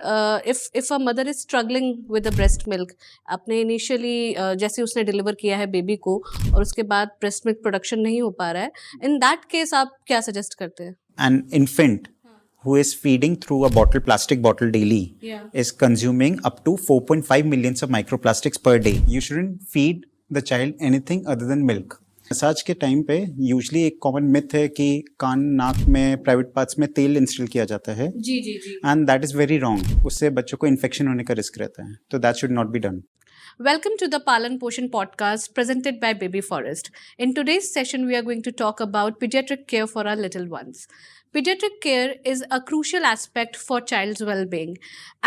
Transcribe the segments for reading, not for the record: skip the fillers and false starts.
if a mother is struggling with the breast milk, आपने initially जैसे उसने deliver किया है baby को और उसके बाद breast milk production नहीं हो पा रहा है, in that case आप क्या suggest करते हैं? An infant who is feeding through a plastic bottle daily is consuming up to 4.5 millions of microplastics per day. You shouldn't feed the child anything other than milk. Massage के time पे usually एक common myth है कि कान नाक में private parts में तेल instil किया जाता है जी and that is very wrong. उससे बच्चों को इन्फेक्शन होने का रिस्क रहता है, तो that should not be done. Welcome to the Palan Poshan podcast presented by Baby Forest. In today's session, we are going to talk about pediatric care for our little ones. Pediatric care is a crucial aspect for child's well-being,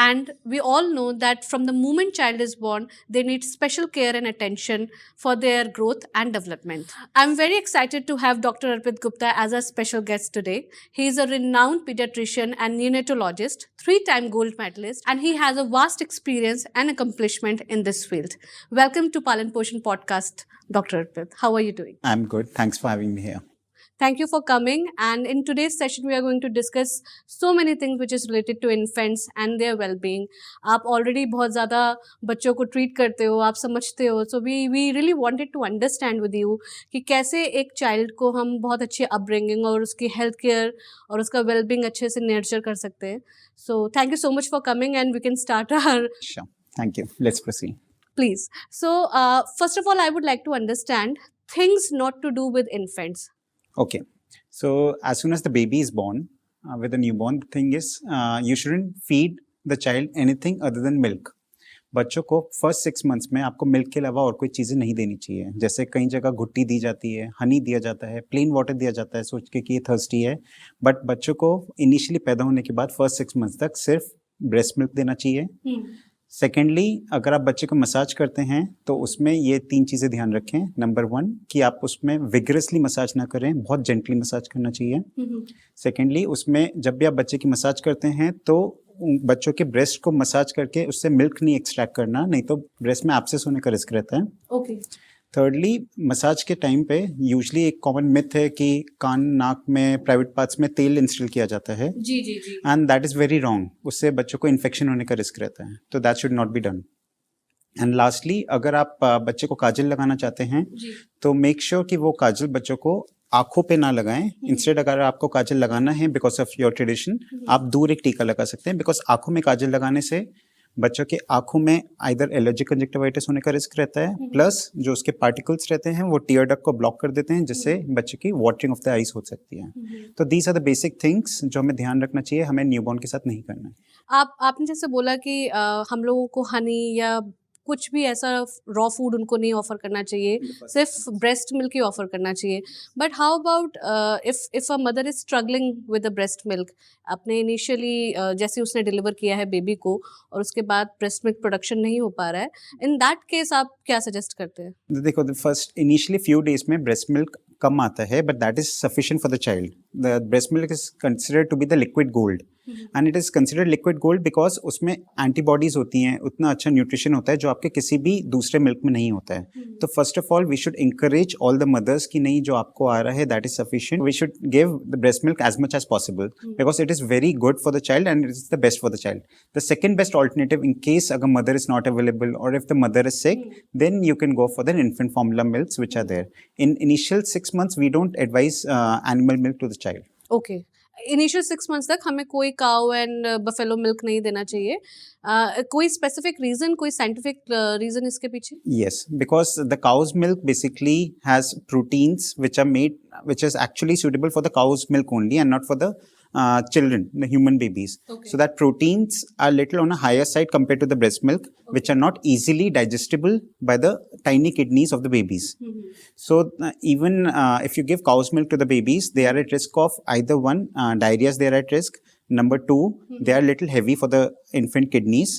and we all know that from the moment child is born, they need special care and attention for their growth and development. I'm very excited to have Dr. Arpit Gupta as our special guest today. He is a renowned pediatrician and neonatologist, 3-time gold medalist, and he has a vast experience and accomplishment in this field. Welcome to Palan Poshan podcast, Dr. Arpit. How are you doing? I'm good. Thanks for having me here. Thank you for coming, and in today's session we are going to discuss so many things which is related to infants and their well-being. आप already बहुत ज़्यादा बच्चों को treat करते हो, आप समझते हो, so we really wanted to understand with you कि कैसे एक child को हम बहुत अच्छी upbringing और उसकी health care और उसका well-being अच्छे से nurture कर सकते हैं. So thank you so much for coming, and we can start our... Sure. Thank you. Let's proceed. Please. So first of all, I would like to understand things not to do with infants. Okay, so as soon as the baby is born, with a newborn, the thing is you shouldn't feed the child anything other than milk. बच्चों को first 6 months में आपको milk के अलावा और कोई चीज़ें नहीं देनी चाहिए. जैसे कई जगह घुट्टी दी जाती है, हनी दिया जाता है, प्लेन वाटर दिया जाता है सोच के कि ये थर्स्टी है, बट बच्चों को इनिशियली पैदा होने के बाद फर्स्ट 6 months तक सिर्फ ब्रेस्ट मिल्क देना चाहिए. सेकेंडली, अगर आप बच्चे को मसाज करते हैं तो उसमें ये 3 चीज़ें ध्यान रखें. नंबर 1 कि आप उसमें विगरसली मसाज ना करें, बहुत जेंटली मसाज करना चाहिए. सेकेंडली, उसमें जब भी आप बच्चे की मसाज करते हैं तो बच्चों के ब्रेस्ट को मसाज करके उससे मिल्क नहीं एक्सट्रैक्ट करना, नहीं तो ब्रेस्ट में एब्सेस होने का रिस्क रहता है. ओके. थर्डली, मसाज के टाइम पे यूजली एक कॉमन मिथ है कि कान नाक में प्राइवेट पार्ट्स में तेल इंस्टिल किया जाता है जी and that is very wrong. उससे बच्चों को इन्फेक्शन होने का रिस्क रहता है, तो that should not be done. And lastly, अगर आप बच्चे को काजल लगाना चाहते हैं तो मेक श्योर कि वो काजल बच्चों को आंखों पे ना लगाएं. इंस्टेड अगर आपको काजल लगाना है बिकॉज ऑफ योर ट्रेडिशन, आप दूर एक टीका लगा सकते हैं, बिकॉज आंखों में काजल लगाने से बच्चों के आंखों में आइदर एलर्जिक कंजक्टिवाइटिस होने का रिस्क रहता है, प्लस जो उसके पार्टिकल्स रहते हैं वो टीयर डक्ट को ब्लॉक कर देते हैं, जिससे बच्चे की वाटरिंग ऑफ द आईज हो सकती है. तो these are the basic things जो हमें ध्यान रखना चाहिए, हमें न्यूबॉर्न के साथ नहीं करना है. आपने जैसे बोला कि हम लोगों को हनी या कुछ भी ऐसा रॉ फूड उनको नहीं ऑफर करना चाहिए, सिर्फ ब्रेस्ट मिल्क ही ऑफर करना चाहिए. But how about if a mother is struggling with the breast milk, आपने इनिशियली जैसे उसने डिलीवर किया है बेबी को और उसके बाद ब्रेस्ट मिल्क प्रोडक्शन नहीं हो पा रहा है, इन दैट केस आप क्या सजेस्ट करते हैं? देखो, फर्स्ट इनिशियली फ्यू डेज में ब्रेस्ट मिल्क कम आता है, but that is sufficient for the child. The breast milk is considered to be the liquid gold, and it is considered liquid gold because उसमें antibodies होती हैं, उतना अच्छा nutrition होता है जो आपके किसी भी दूसरे मिल्क में नहीं होता है. तो first of all we should encourage all the mothers कि नहीं, जो आपको आ रहा है that is sufficient. We should give the breast milk as much as possible because it is very good for the child and it is the best for the child. The second best alternative, in case अगर mother is not available और if the mother is sick, then you can go for the infant formula milks which are there. In initial 6 months we don't advise animal milk to the child. Okay. Initial 6 months तक हमें कोई cow and buffalo milk नहीं देना चाहिए. कोई specific reason, कोई scientific reason इसके पीछे? Yes, because the cow's milk basically has proteins which are made, which is actually suitable for the cow's milk only and not for the children, the human babies. Okay. So that proteins are little on a higher side compared to the breast milk, which are not easily digestible by the tiny kidneys of the babies. So even if you give cow's milk to the babies, they are at risk of either one, diarrhea, they are at risk. Number 2, they are little heavy for the infant kidneys.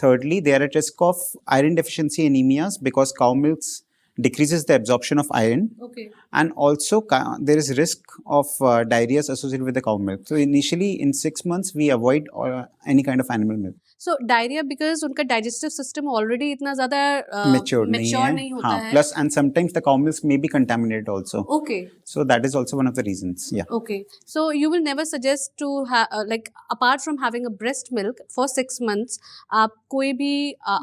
Thirdly, they are at risk of iron deficiency anemias because cow milks decreases the absorption of iron. Okay. And also there is risk of diarrhea associated with the cow milk. So initially in 6 months we avoid any kind of animal milk. So diarrhoea because उनका digestive system already इतना ज्यादा Matured नहीं mature है. नहीं होता हाँ, है. plus and sometimes the cow milk may be contaminated also. Okay So that is also one of the reasons. Yeah. Okay, so you will never suggest to like apart from having a breast milk for 6 months, आप कोई भी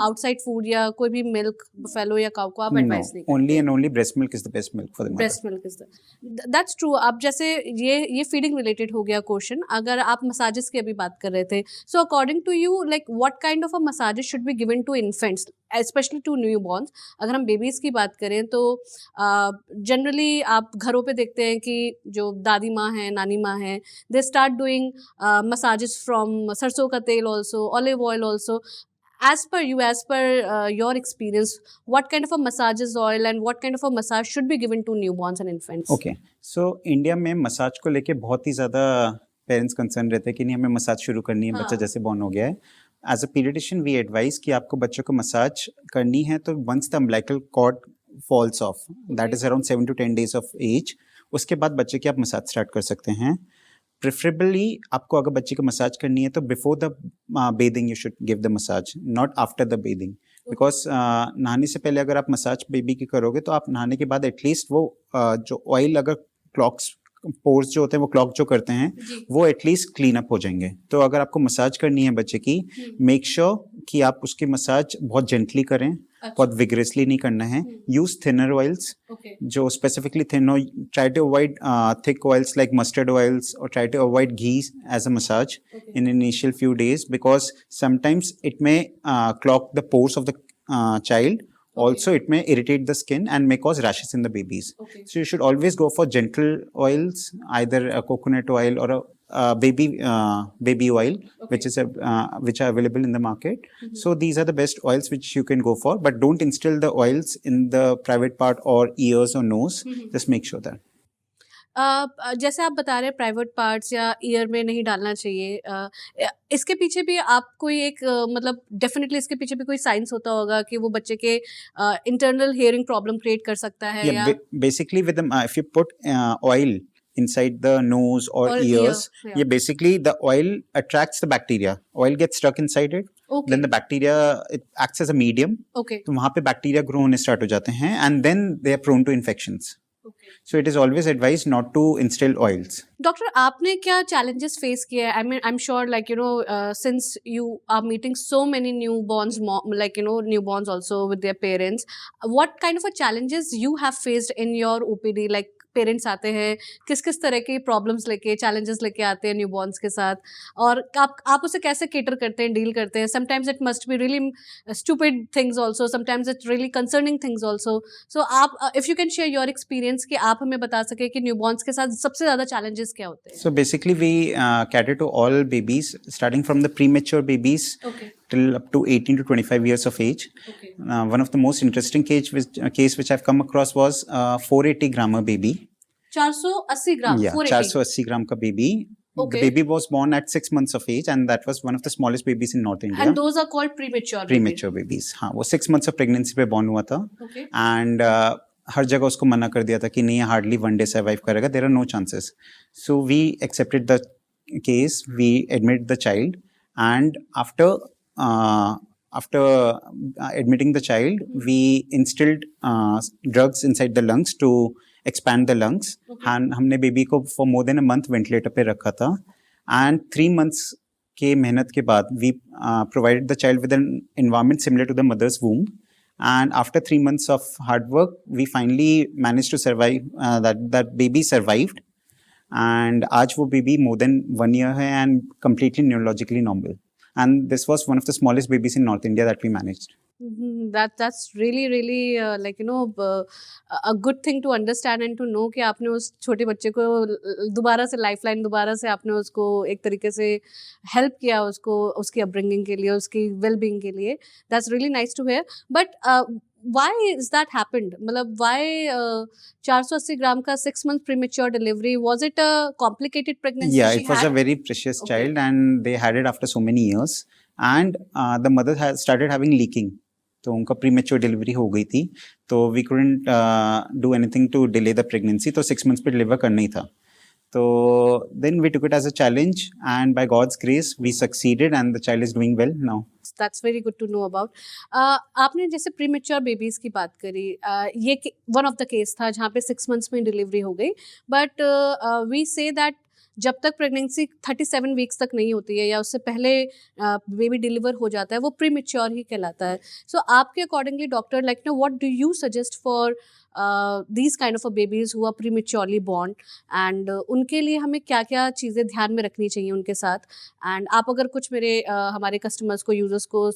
outside food या कोई भी milk buffalo या cow को आप No, advise नहीं only करते. and only breast milk is the best milk for the mother. Breast milk is that's true. अब जैसे ये feeding related हो गया क्वेश्चन. अगर आप massages की अभी बात कर रहे थे, so according to you, like what kind of a massages should be given to infants, especially to newborns? अगर हम babies की बात करें तो generally आप घरों पे देखते हैं कि जो दादी माँ हैं, नानी माँ हैं, they start doing massages from सरसों का तेल also, olive oil also. As per you, as per your experience, what kind of a massages oil and what kind of a massage should be given to newborns and infants? Okay, so India में massage को लेके बहुत ही ज़्यादा parents concern रहते हैं कि नहीं हमें मसाज शुरू करनी है, बच्चा जैसे बॉर्न हो गया है. As a pediatrician we advise कि आपको बच्चों को मसाज करनी है तो once the umbilical cord falls off, that is around 7 to 10 days of age, उसके बाद बच्चे की आप मसाज स्टार्ट कर सकते हैं. प्रेफरेबली आपको अगर बच्चे को मसाज करनी है तो before the bathing you should give the massage, not after the bathing. Because नहाने से पहले अगर आप मसाज बेबी की करोगे तो आप नहाने के बाद एटलीस्ट वो जो ऑयल अगर क्लॉक्स पोर्स जो होते हैं वो क्लॉक जो करते हैं वो एटलीस्ट क्लीन अप हो जाएंगे. तो अगर आपको मसाज करनी है बच्चे की, मेक श्योर कि आप उसकी मसाज बहुत जेंटली करें, बहुत विग्रेसली नहीं करना है. यूज थिनर ऑयल्स जो स्पेसिफिकली थिन हो. Try to avoid thick oils like mustard oils और try to avoid ghee as a massage in initial few days because sometimes it may clog the pores of the child. Also, it may irritate the skin and may cause rashes in the babies. So you should always go for gentle oils, either a coconut oil or a baby oil, which are available in the market. So these are the best oils which you can go for, but don't instill the oils in the private part or ears or nose. Just make sure that. जैसे आप बता रहे हैं private parts या year में नहीं डालना चाहिए, इसके पीछे भी आप कोई एक मतलब डेफिनेटली इसके पीछे भी कोई साइंस होता होगा कि वो बच्चे के इंटरनल हियरिंग प्रॉब्लम क्रिएट कर सकता है. Yeah, basically with them, if you put oil inside the nose or ears, yeah, basically the oil attracts the bacteria. Oil gets stuck inside it. Okay. Then the bacteria, it acts as a medium. Okay. तो वहाँ पे bacteria grow होने start हो जाते हैं and then they are prone to infections. So it is always advised not to instill oils. Doctor आपने क्या challenges face किए हैं? I mean, I'm sure like since you are meeting so many newborns, like newborns also with their parents, what kind of a challenges you have faced in your OPD? Like parents आते हैं किस किस तरह की problems लेके challenges लेके आते हैं न्यूबॉर्न्स के साथ, और आप उसे कैसे केटर करते हैं, डील करते हैं? Sometimes it must be really stupid things also, sometimes it really concerning things also. So आप if you can share your experience कि आप हमें बता सके कि न्यूबॉर्न्स के साथ सबसे ज़्यादा चैलेंजेस क्या होते हैं. So basically we cater to all babies starting from the premature babies till up to 18 to 25 years of age. One of the most interesting case which I've come across was 480 grammer baby. 480 gram. Yeah, 480 gram का baby. The baby was born at 6 months of age and that was one of the smallest babies in North India. And those are called premature babies. हाँ, वो 6 months of pregnancy पे born हुआ था. And हर जगह उसको मना कर दिया था कि नहीं hardly 1 day survive करेगा, there are no chances. So we accepted the case, we admitted the child, and after admitting the child, we instilled drugs inside the lungs to expand the lungs. And हमने baby को for more than a month ventilator पे रखा था. And 3 months के मेहनत के बाद we provided the child with an environment similar to the mother's womb. And after 3 months of hard work, we finally managed to survive. That baby survived. And आज वो baby more than 1 year है and completely neurologically normal. And this was one of the smallest babies in North India that we managed. That's really like a good thing to understand and to know कि आपने उस छोटे बच्चे को दोबारा से lifeline, दोबारा से आपने उसको एक तरीके से हेल्प किया, उसको उसकी अपब्रिंगिंग के लिए, उसकी वेलबींग के लिए. That's really nice to hear. But why is that happened? मतलब why 480 ग्राम का 6 month premature delivery? Was it a complicated pregnancy? Yeah, it was a very precious child and they had it after so many years. And the mother had started having leaking. तो उनका premature delivery हो गई थी, तो we couldn't do anything to delay the pregnancy, तो 6 months पे deliver करना ही था. तो then we took it as a challenge, and by God's grace we succeeded and the child is doing well now. That's very good to know about. आपने जैसे premature babies की बात करी, ये वन ऑफ द केस था जहाँ पे 6 months में डिलीवरी हो गई, बट वी से दैट जब तक प्रेगनेंसी 37 वीक्स तक नहीं होती है या उससे पहले बेबी डिलीवर हो जाता है वो प्रीमेच्योर ही कहलाता है. सो आपके accordingly doctor like know what do you suggest for these kind of a babies who are prematurely born, and उनके लिए हमें क्या क्या चीज़ें ध्यान में रखनी चाहिए उनके साथ, एंड आप अगर कुछ हमारे कस्टमर्स को, यूजर्स को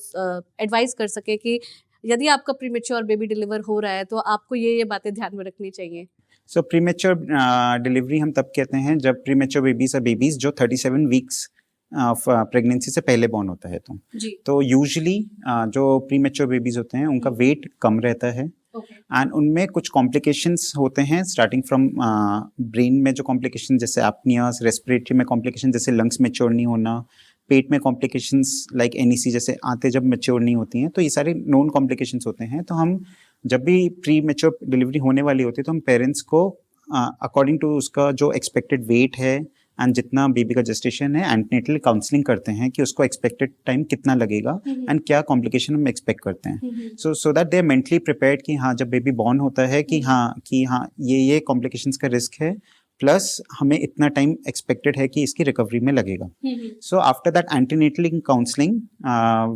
एडवाइस कर सके कि यदि आपका प्रीमेच्योर बेबी डिलीवर हो रहा है तो आपको ये बातें ध्यान में रखनी चाहिए. सो प्रीमेच्योर डिलीवरी हम तब कहते हैं जब प्रीमेच्योर बेबीज आर बेबीज जो 37 वीक्स ऑफ प्रेगनेंसी से पहले बॉर्न होता है. तो यूजुअली जो प्रीमेच्योर बेबीज होते हैं उनका वेट कम रहता है, एंड उनमें कुछ कॉम्प्लिकेशंस होते हैं स्टार्टिंग फ्रॉम ब्रेन में जो कॉम्प्लिकेशन जैसे एपनियास, रेस्पिरेटरी में कॉम्प्लिकेशन जैसे लंग्स मैच्योर नहीं होना, पेट में कॉम्प्लिकेशंस लाइक एनईसी जैसे आते जब मैच्योर नहीं होती हैं, तो ये सारे नोन कॉम्प्लिकेशंस होते हैं. तो हम जब भी प्री मैच्योर डिलीवरी होने वाली होती है तो हम पेरेंट्स को अकॉर्डिंग टू उसका जो एक्सपेक्टेड वेट है एंड जितना बेबी का जेस्टेशन है एंटीनेटल काउंसलिंग करते हैं कि उसको एक्सपेक्टेड टाइम कितना लगेगा एंड क्या कॉम्प्लिकेशन हम एक्सपेक्ट करते हैं. So that they are mentally prepared कि हाँ जब बेबी बॉर्न होता है कि हाँ ये कॉम्प्लिकेशंस का रिस्क है, प्लस हमें इतना टाइम एक्सपेक्टेड है कि इसकी रिकवरी में लगेगा. So after that antenatal counselling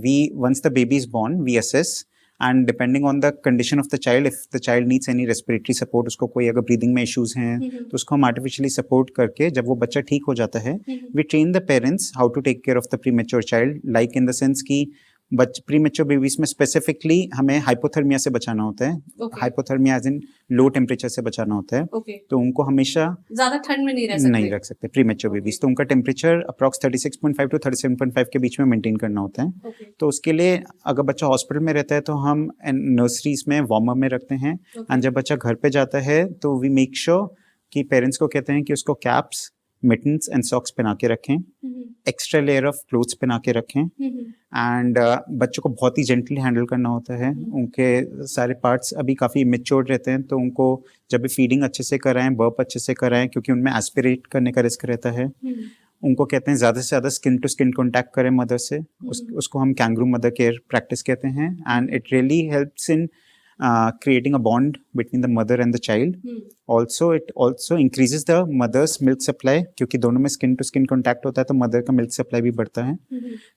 we once the baby is born we assess, and depending on the condition of the child, if the child needs any respiratory support, उसको कोई अगर breathing में issues हैं तो उसको हम artificially support करके जब वो बच्चा ठीक हो जाता है we train the parents how to take care of the premature child, like in the sense कि प्रीमेच्योर बेबीज में स्पेसिफिकली हमें हाइपोथर्मिया से बचाना होता है. Hypothermia as in low temperature से बचाना होता है. तो उनको हमेशा ज्यादा ठंड में नहीं रख सकते प्रीमेच्योर बेबीज. तो उनका टेम्परेचर अप्रॉक्स 36.5 टू 37.5 के बीच में मेंटेन करना होता है. तो उसके लिए अगर बच्चा हॉस्पिटल में रहता है तो हम नर्सरीज में वार्मर में रखते हैं, एंड जब बच्चा घर पे जाता है तो वी मेक श्योर कि पेरेंट्स को कहते हैं कि उसको कैप्स, मिटन्स एंड सॉक्स पहना के रखें, एक्स्ट्रा लेयर ऑफ क्लोथ्स पहना के रखें, एंड बच्चों को बहुत ही जेंटली हैंडल करना होता है. उनके सारे पार्ट्स अभी काफ़ी मेच्योर रहते हैं, तो उनको जब भी फीडिंग अच्छे से कराएं, बर्प अच्छे से कराएं, क्योंकि उनमें एस्पिरेट करने का रिस्क रहता है. उनको कहते हैं ज़्यादा से ज़्यादा स्किन टू स्किन कॉन्टैक्ट करें मदर से. उसको हम कैंगरू मदर केयर प्रैक्टिस कहते हैं, and it really helps in creating a bond between the mother and the child. Also, it also increases the mother's milk supply, क्योंकि दोनों में skin to skin contact होता है तो mother का milk supply भी बढ़ता है.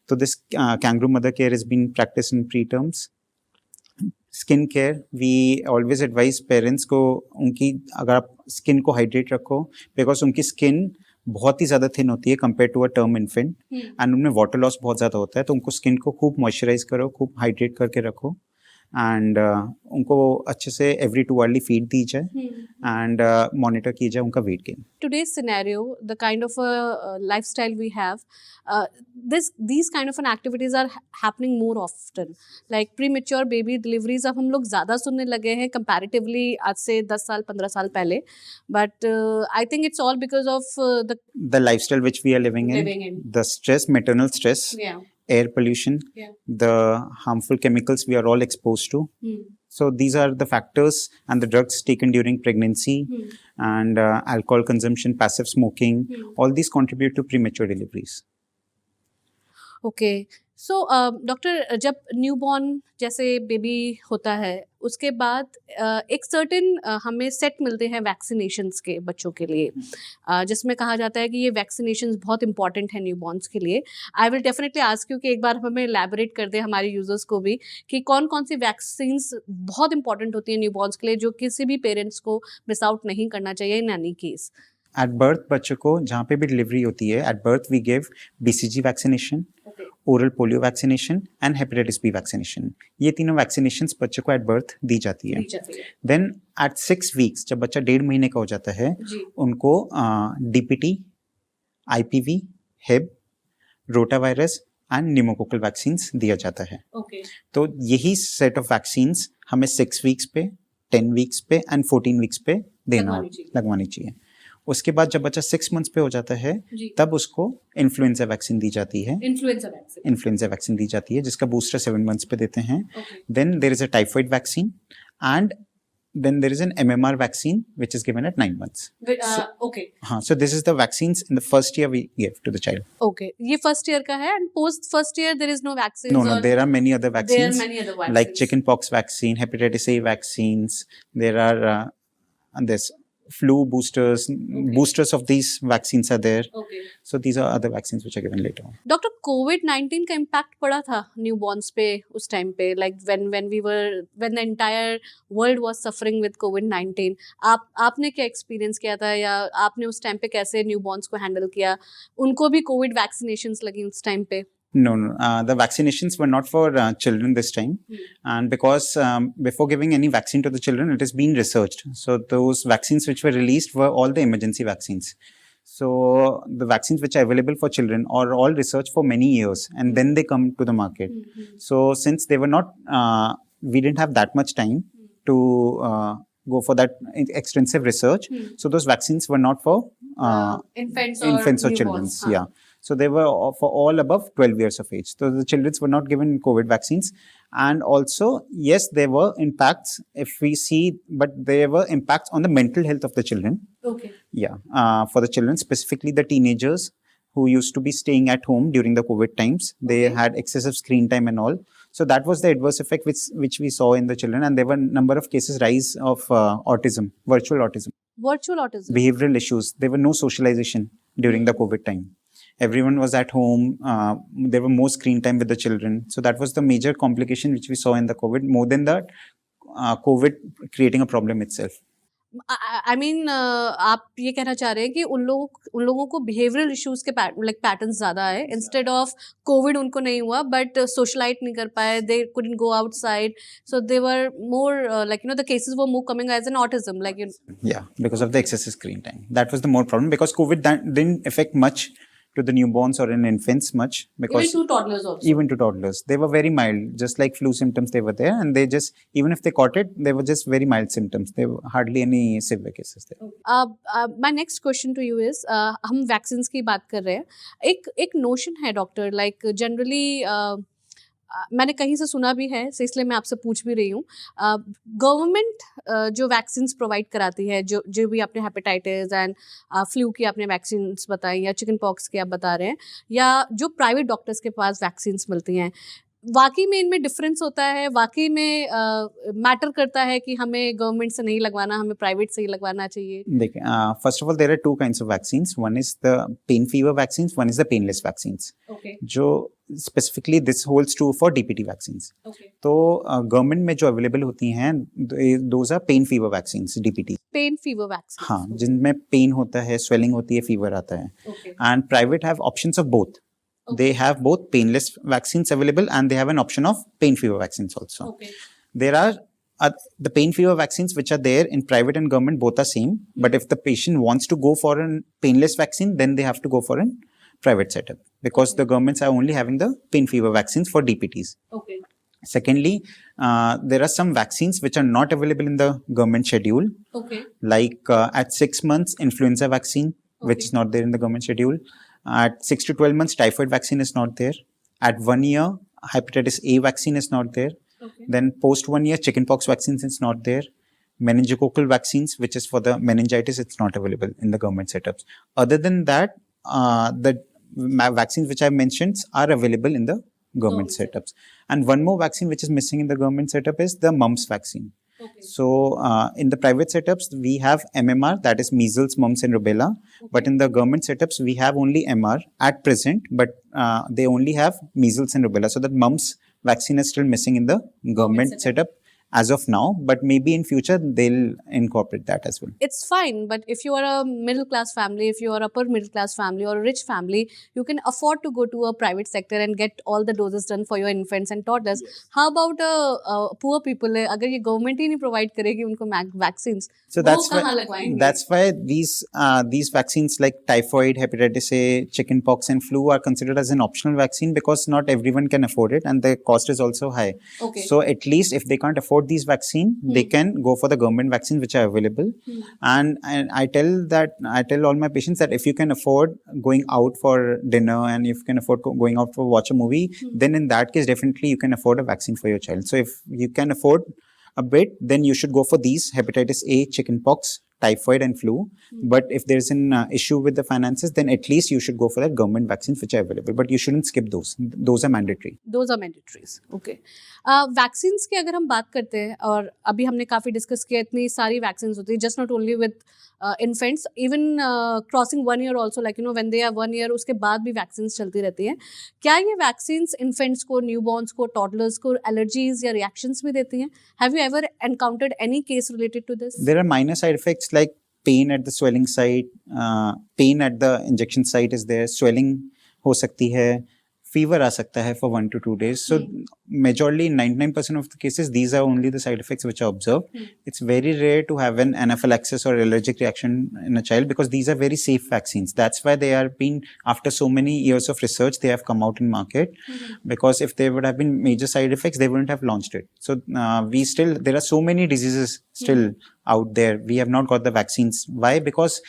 तो this kangaroo mother care has been practiced in preterms. Skin care, we always advise parents को उनकी अगर आप skin को hydrate रखो, because उनकी skin बहुत ही ज़्यादा थिन होती है compare to a term infant, and उनमें वाटर लॉस बहुत ज़्यादा होता है. तो उनको स्किन को खूब मॉइस्चराइज करो, खूब हाइड्रेट करके रखो, एंड उनको अच्छे से एवरी 2 आवर्ली फीड दी जाए, एंड मॉनिटर की जाए उनका weight gain. Today's scenario, the kind of a lifestyle we have, these kind of an activities are happening more often. Like premature baby deliveries अब हम लोग ज़्यादा सुनने लगे हैं comparatively आज से 10 साल 15 साल पहले, but I think it's all because of the lifestyle which we are living in, the stress, maternal stress, air pollution, the harmful chemicals we are all exposed to. So these are the factors, and the drugs taken during pregnancy, and alcohol consumption, passive smoking, all these contribute to premature deliveries. Okay. So doctor, जब newborn जैसे baby होता है उसके बाद एक certain हमें set मिलते हैं वैक्सीनेशंस के बच्चों के लिए, जिसमें कहा जाता है कि ये वैक्सीनेशंस बहुत इंपॉर्टेंट है न्यूबॉर्न्स के लिए. I will definitely ask you कि एक बार हमें एलैबोरेट कर दे हमारे यूजर्स को भी कि कौन कौन सी वैक्सीन्स बहुत इंपॉर्टेंट होती है न्यूबॉर्न्स के लिए, जो किसी भी पेरेंट्स को मिस आउट नहीं करना चाहिए in any case. At birth बच्चों को जहाँ पे भी डिलीवरी होती है, at birth we give BCG vaccination, oral polio vaccination and hepatitis B vaccination. ये तीनों वैक्सीनेशंस बच्चे को एट बर्थ दी जाती है. देन एट 6 वीक्स जब बच्चा 1.5 महीने का हो जाता है, उनको DPT, IPV, हेब, रोटावायरस एंड न्यूमोकोकल वैक्सीन्स दिया जाता है. तो यही सेट ऑफ वैक्सीन्स हमें 6 वीक्स पे, 10 वीक्स पे एंड 14 वीक्स पे लगवानी चाहिए. उसके बाद जब बच्चा 6 मंथ्स पे हो जाता है जी तब उसको इन्फ्लुएंजा वैक्सीन दी जाती है। इन्फ्लुएंजा वैक्सीन दी जाती है जिसका बूस्टर 7 मंथ्स पे देते हैं। Okay Then there is a typhoid vaccine, and then there is an MMR vaccine which is given at 9 months. Okay So this is the vaccines in the first year we give to the child. Okay ये first year का है and post first year there is no vaccine No, there are many other there are vaccines many other vaccines like chickenpox vaccine, hepatitis A vaccines. There are and there's flu boosters. Boosters of these vaccines are there. Okay So these are other vaccines which are given later on. Doctor कोविड-19 का impact पड़ा था newborns पे उस time पे like when the entire world was suffering with कोविड-19 आपने क्या एक्सपीरियंस किया था या आपने उस टाइम पे कैसे न्यूबॉर्न्स को हैंडल किया उनको भी कोविड वैक्सीनेशंस लगी उस टाइम पे No. The vaccinations were not for children this time, and because before giving any vaccine to the children, it has been researched. So those vaccines which were released were all the emergency vaccines. So the vaccines which are available for children are all researched for many years, and then they come to the market. So since they were not, we didn't have that much time to go for that extensive research. So those vaccines were not for infants or children. newborns, हाँ. Yeah. So they were for all above 12 years of age. So the children were not given COVID vaccines. And also, yes, there were impacts if we see, but there were impacts on the mental health of the children. Okay. Yeah. For the children, specifically the teenagers who used to be staying at home during the COVID times, they had excessive screen time and all. So that was the adverse effect which we saw in the children. And there were a number of cases rise of autism, virtual autism, behavioral issues. There were no socialization during the COVID time. Everyone was at home. There were more screen time with the children. So that was the major complication which we saw in the COVID, more than the COVID creating a problem itself. I mean, आप ये कहना चाह रहे हैं कि उन लोगों को बिहेवियरल इश्यूज के पैटर्न्स ज्यादा है इंस्टेड ऑफ कोविड उनको नहीं हुआ बट सोशलाइट नहीं कर पाए they couldn't go outside so they were more like the cases were more coming as an autism like Yeah, because of the excessive screen time. That was the more problem because COVID didn't affect much to the newborns or in infants much because even to toddlers also even to toddlers they were very mild, just like flu symptoms they were there, and they just even if they caught it they were just very mild symptoms. There were hardly any severe cases there. my next question to you is हम vaccines की बात कर रहे हैं एक notion है doctor like generally मैंने कहीं से सुना भी है so इसलिए मैं आपसे पूछ भी रही हूँ गवर्नमेंट जो वैक्सीन्स प्रोवाइड कराती है जो भी आपने हेपेटाइटिस एंड फ्लू की आपने वैक्सीन्स बताई या चिकन पॉक्स की आप बता रहे हैं या जो प्राइवेट डॉक्टर्स के पास वैक्सीन्स मिलती हैं वाकई में इनमें डिफरेंस होता है वाकई में मैटर करता है कि हमें गवर्नमेंट से नहीं लगवाना हमें प्राइवेट से ही लगवाना चाहिए देखिए first of all there are two kinds of vaccines one is the pain fever vaccines one is the painless vaccines okay जो specifically this holds true for DPT vaccines okay तो गवर्नमेंट में जो available होती हैं those are pain fever vaccines DPT pain fever vaccine हाँ जिनमें pen होता है स्वेलिंग होती है फीवर आता है okay and private have options of both. They have both painless vaccines available and they have an option of pain fever vaccines also. Okay There are the pain fever vaccines which are there in private and government, both are same. But if the patient wants to go for a painless vaccine, then they have to go for a private setup because the governments are only having the pain fever vaccines for DPTs. Okay Secondly, there are some vaccines which are not available in the government schedule, okay like at 6 months, influenza vaccine, which is not there in the government schedule. At 6 to 12 months, typhoid vaccine is not there. At 1 year, hepatitis A vaccine is not there. Okay Then post 1 year, chickenpox vaccines is not there. Meningococcal vaccines, which is for the meningitis, it's not available in the government setups. Other than that, the vaccines which I mentioned are available in the government setups. And one more vaccine which is missing in the government setup is the mumps vaccine. Okay So in the private setups, we have MMR, that is measles, mumps, and rubella. But in the government setups, we have only MR at present, but they only have measles and rubella. So that mumps vaccine is still missing in the government setup as of now, but maybe in future they'll incorporate that as well. it's fine but if you are a middle class family if you are upper middle class family or a rich family you can afford to go to a private sector and get all the doses done for your infants and toddlers how about poor people अगर ये government ही नहीं provide करेगी उनको vaccines So that's why these vaccines like typhoid, hepatitis A, chickenpox, and flu are considered as an optional vaccine because not everyone can afford it, and the cost is also high. Okay. So at least if they can't afford afford these vaccine, they can go for the government vaccines which are available. And I tell all my patients that if you can afford going out for dinner and if you can afford going out for watch a movie, then in that case definitely you can afford a vaccine for your child. So if you can afford a bit, then you should go for these: hepatitis A, chickenpox, typhoid and flu. But if there's an issue with the finances, then at least you should go for that government vaccines which are available. But you shouldn't skip those. Those are mandatory. Those are mandatories. Okay. Vaccines की अगर हम बात करते हैं, और अभी हमने काफ़ी डिस्कस किया, इतनी सारी वैक्सीन्स होती है, just not only with infants, even crossing 1 year also, like when they are 1 year, उसके बाद भी वैक्सीन्स चलती रहती हैं. क्या ये वैक्सीन्स इन्फेंट्स को, न्यूबॉर्न्स को, टॉडलर्स को एलर्जीज या रिएक्शंस भी देती हैं? Have you ever encountered any case related to this? There are minor side effects like pain at the swelling site, pain at the injection site is there, swelling हो सकती है, fever आ सकता है for 1 to 2 days. So majorly 99% of the cases, these are only the side effects which are observed. It's very rare to have an anaphylaxis or allergic reaction in a child because these are very safe vaccines. That's why they are being, after so many years of research, they have come out in market. Because if there would have been major side effects, they wouldn't have launched it. So there are so many diseases still out there. We have not got the vaccines. Why? Because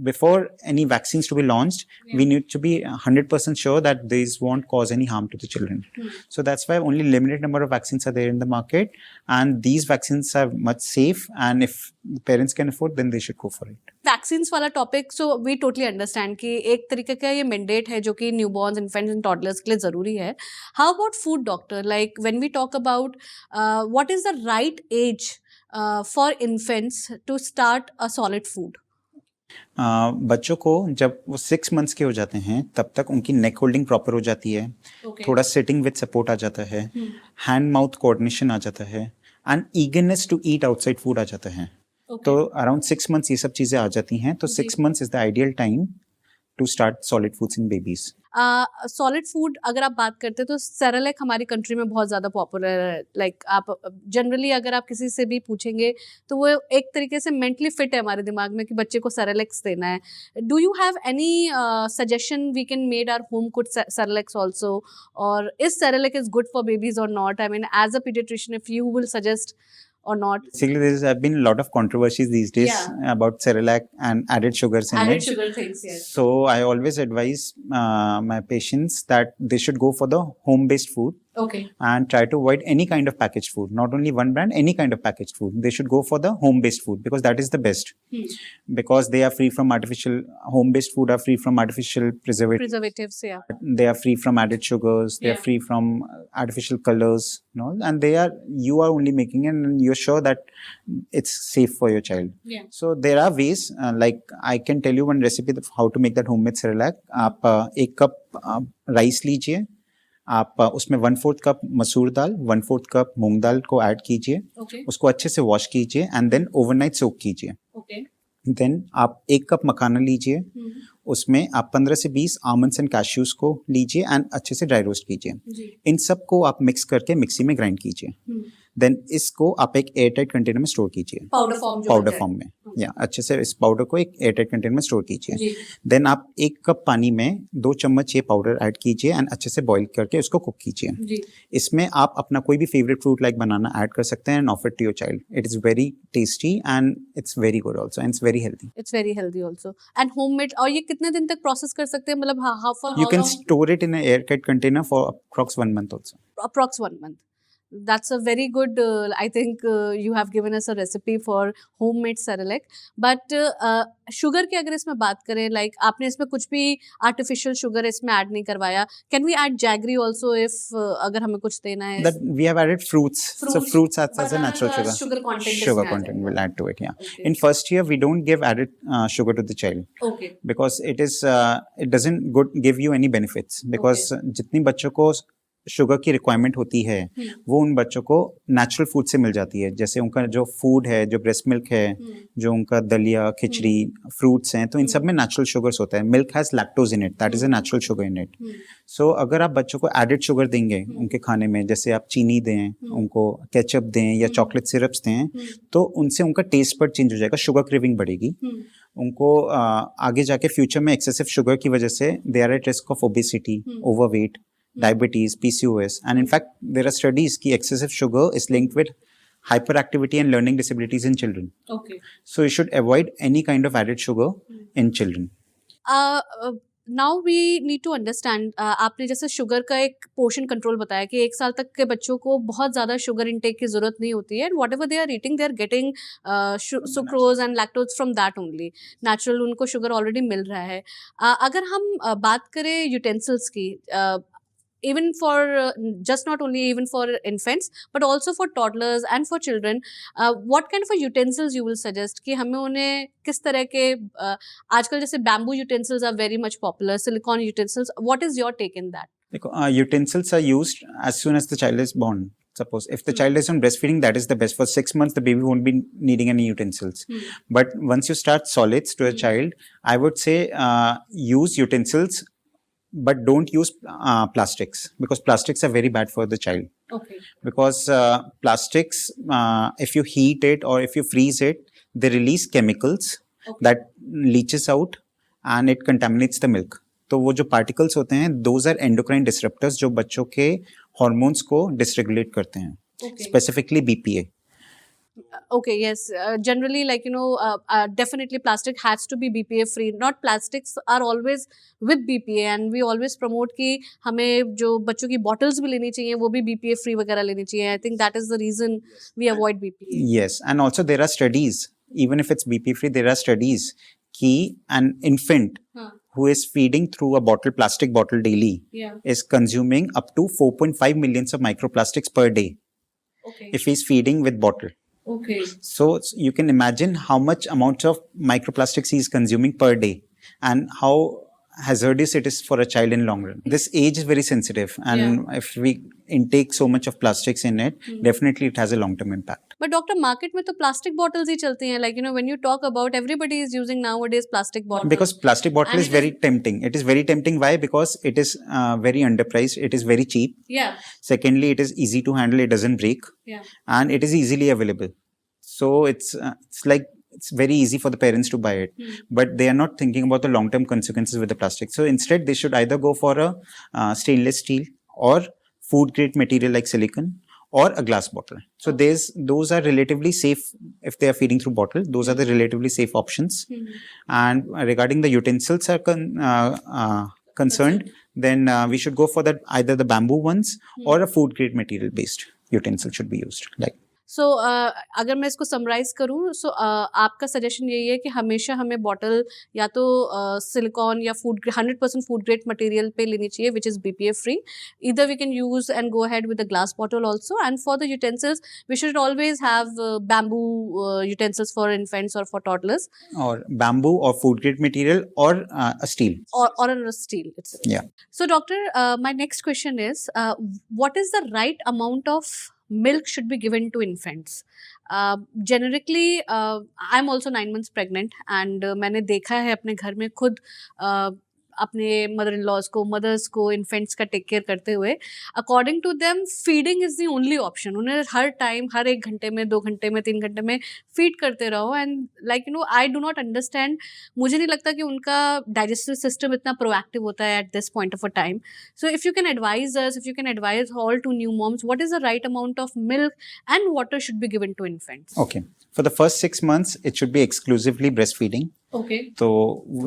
before any vaccines to be launched, we need to be 100% sure that these won't cause any harm to the children. So that's why only limited number of vaccines are there in the market, and these vaccines are much safe, and if parents can afford, then they should go for it. Vaccines वाला topic, so we totally understand कि एक तरीके का ये mandate है जो कि newborn's, infants and toddlers के लिए ज़रूरी है. How about food doctor? Like when we talk about what is the right age for infants to start a solid food? बच्चों को जब वो 6 months के हो जाते हैं तब तक उनकी नेक होल्डिंग प्रॉपर हो जाती है, थोड़ा सिटिंग विद सपोर्ट आ जाता है, हैंड माउथ कोऑर्डिनेशन आ जाता है, and eagerness to eat outside food आ जाता है. तो अराउंड 6 months ये सब चीज़ें आ जाती हैं. तो 6 months is the ideal time to start solid foods in babies. Solid food अगर आप बात करते हैं तो सेरेलैक हमारी कंट्री में बहुत ज़्यादा पॉपुलर है. लाइक आप जनरली अगर आप किसी से भी पूछेंगे तो वो एक तरीके से मेंटली फिट है हमारे दिमाग में कि बच्चे को सेरेलैक्स देना है. Do you have any suggestion we can made our home could Cerelacs also, or is Cerelac is good for babies or not? I mean as a paediatrician if you will suggest or not? Basically, there have been a lot of controversies these days about Cerelac and added sugars in it. Added sugar things, yes. So I always advise my patients that they should go for the home-based food. Okay. And try to avoid any kind of packaged food. Not only one brand, any kind of packaged food. They should go for the home-based food because that is the best. Because they are free from home-based food are free from artificial preservatives, yeah. They are free from added sugars. They are free from artificial colors, and you are only making it, and you're sure that it's safe for your child. Yeah. So there are ways, like I can tell you one recipe of how to make that homemade Cerelac. आप 1 cup rice लीजिए, आप उसमें 1/4 cup मसूर दाल, 1/4 cup मूंग दाल को add कीजिए. उसको अच्छे से वॉश कीजिए एंड देन ओवरनाइट सोक कीजिए. देन आप 1 कप मखाना लीजिए, उसमें आप 15 से 20 आमंड्स एंड कैश्यूज को लीजिए एंड अच्छे से ड्राई रोस्ट कीजिए. इन सब को आप मिक्स करके मिक्सी में ग्राइंड कीजिए. देन इसको आप एक एयरटाइट कंटेनर में स्टोर कीजिए, पाउडर फॉर्म में, या अच्छे से इस पाउडर को एक एयरटाइट कंटेनर में स्टोर कीजिए. देन आप 1 कप पानी में 2 चम्मच ये पाउडर ऐड कीजिए एंड अच्छे से बॉईल करके उसको कुक कीजिए. इसमें आप अपना कोई भी favourite fruit like banana add कर सकते हैं and offer to your child. It is very tasty and it's very good also and it's very healthy. It's very healthy also and homemade. और ये कितने दिन तक प्रोसेस कर सकते हैं? मतलब how you can store it in a airtight container for approx 1 month also. Approx 1 month. That's a very good, I think you have given us a recipe for homemade Cerelac. But sugar की अगर इसमें बात करें, like आपने इसमें कुछ भी artificial sugar इसमें add नहीं करवाया. Can we add jaggery also if अगर हमें कुछ देना है? That we have added fruits. So fruits as a natural sugar. Sugar content will add to it, yeah. Okay. In first year, we don't give added sugar to the child. Okay. Because it doesn't give you any benefits. Because जितनी बच्चों को sugar की requirement होती है वो उन बच्चों को नेचुरल फूड से मिल जाती है. जैसे उनका जो फूड है, जो ब्रेस्ट मिल्क है, जो उनका दलिया, खिचड़ी, फ्रूट्स हैं, तो इन सब में नेचुरल शुगर्स होता है. Milk has lactose in it, that is a natural sugar in it. So अगर आप बच्चों को एडेड शुगर देंगे उनके खाने में, जैसे आप चीनी दें, उनको केचप दें या चॉकलेट सिरप्स दें, तो उनसे उनका टेस्ट बड चेंज हो जाएगा, शुगर क्रेविंग बढ़ेगी. उनको आगे जाके फ्यूचर में एक्सेसिव शुगर की वजह से they are at risk of obesity, overweight, diabetes, PCOS, and in fact there are studies कि excessive sugar is linked with hyperactivity and learning disabilities in children. Okay. So you should avoid any kind of added sugar in children. Now we need to understand, आपने जैसे sugar का एक portion control बताया कि 1 साल तक के बच्चों को बहुत ज़्यादा शुगर इंटेक की ज़रूरत नहीं होती है, and whatever they are eating they are getting sucrose and lactose from that only, natural उनको शुगर ऑलरेडी मिल रहा है. अगर हम बात करें यूटेंसिल्स की, even for just not only even for infants but also for toddlers and for children, what kind of a utensils you will suggest कि हमें उन्हें किस तरह के, आजकल जैसे bamboo utensils are very much popular, silicone utensils, what is your take in that? देखो, utensils are used as soon as the child is born. Suppose if the child is on breastfeeding, that is the best. For 6 months, the baby won't be needing any utensils. But once you start solids to a child, I would say use utensils, but don't use plastics, because plastics are very bad for the child. Okay. Because plastics, if you heat it or if you freeze it, they release chemicals that leaches out and it contaminates the milk. तो वो जो particles होते हैं, those are endocrine disruptors जो बच्चों के hormones को dysregulate करते हैं. Specifically BPA. Okay, yes. Generally, like, definitely plastic has to be BPA free. Not plastics are always with BPA, and we always promote कि हमें जो बच्चों की bottles भी लेनी चाहिए वो भी BPA free वगैरह लेनी चाहिए. I think that is the reason we avoid BPA. Yes, and also there are studies, even if it's BPA free, there are studies कि an infant who is feeding through a plastic bottle daily is consuming up to 4.5 millions of microplastics per day. Okay. If he's feeding with bottle. Okay. So you can imagine how much amount of microplastics he is consuming per day and how hazardous it is for a child in long run. This age is very sensitive, and if we intake so much of plastics in it, definitely it has a long-term impact. But doctor, market में तो plastic bottles ही चलती हैं. Like, when you talk about, everybody is using nowadays plastic bottles. Because plastic bottle is very tempting. It is very tempting. Why? Because it is very underpriced. It is very cheap. Yeah. Secondly, it is easy to handle. It doesn't break. Yeah. And it is easily available. So it's like, it's very easy for the parents to buy it, but they are not thinking about the long-term consequences with the plastic. So instead, they should either go for a stainless steel or food-grade material like silicone or a glass bottle. So those are relatively safe if they are feeding through bottle. Those are the relatively safe options. And regarding the utensils are concerned, then we should go for that, either the bamboo ones or a food-grade material-based utensil should be used. Like. सो अगर मैं इसको summarise करूँ, सो आपका suggestion यही है कि हमेशा हमें बॉटल या तो सिलिकॉन या 100% फूड ग्रेड मटेरियल पे लेनी चाहिए, which is BPA free. Either we can use and go ahead with the glass bottle also, and for the utensils we should always have bamboo utensils for infants और for toddlers, और bamboo और food grade material और steel or a steel itself. Yeah. So doctor, my next question is, what is the right amount of milk should be given to infants? Generically, I'm also 9 months pregnant, and मैंने देखा है अपने घर में खुद अपने mother in laws को, mothers को इन्फेंट्स का टेक केयर करते हुए. According to them feeding is the only option. उन्हें हर टाइम, हर 1 घंटे में, 2 घंटे में, 3 घंटे में फीड करते रहो. And like I do not understand, मुझे नहीं लगता कि उनका डाइजेस्टिव सिस्टम इतना प्रोएक्टिव होता है at this point of a time. So if you can advise us, if you can advise all to new moms, what is the right amount of milk and water should be given to infants? Okay. For the first 6 months, it should be exclusively breastfeeding. Okay. तो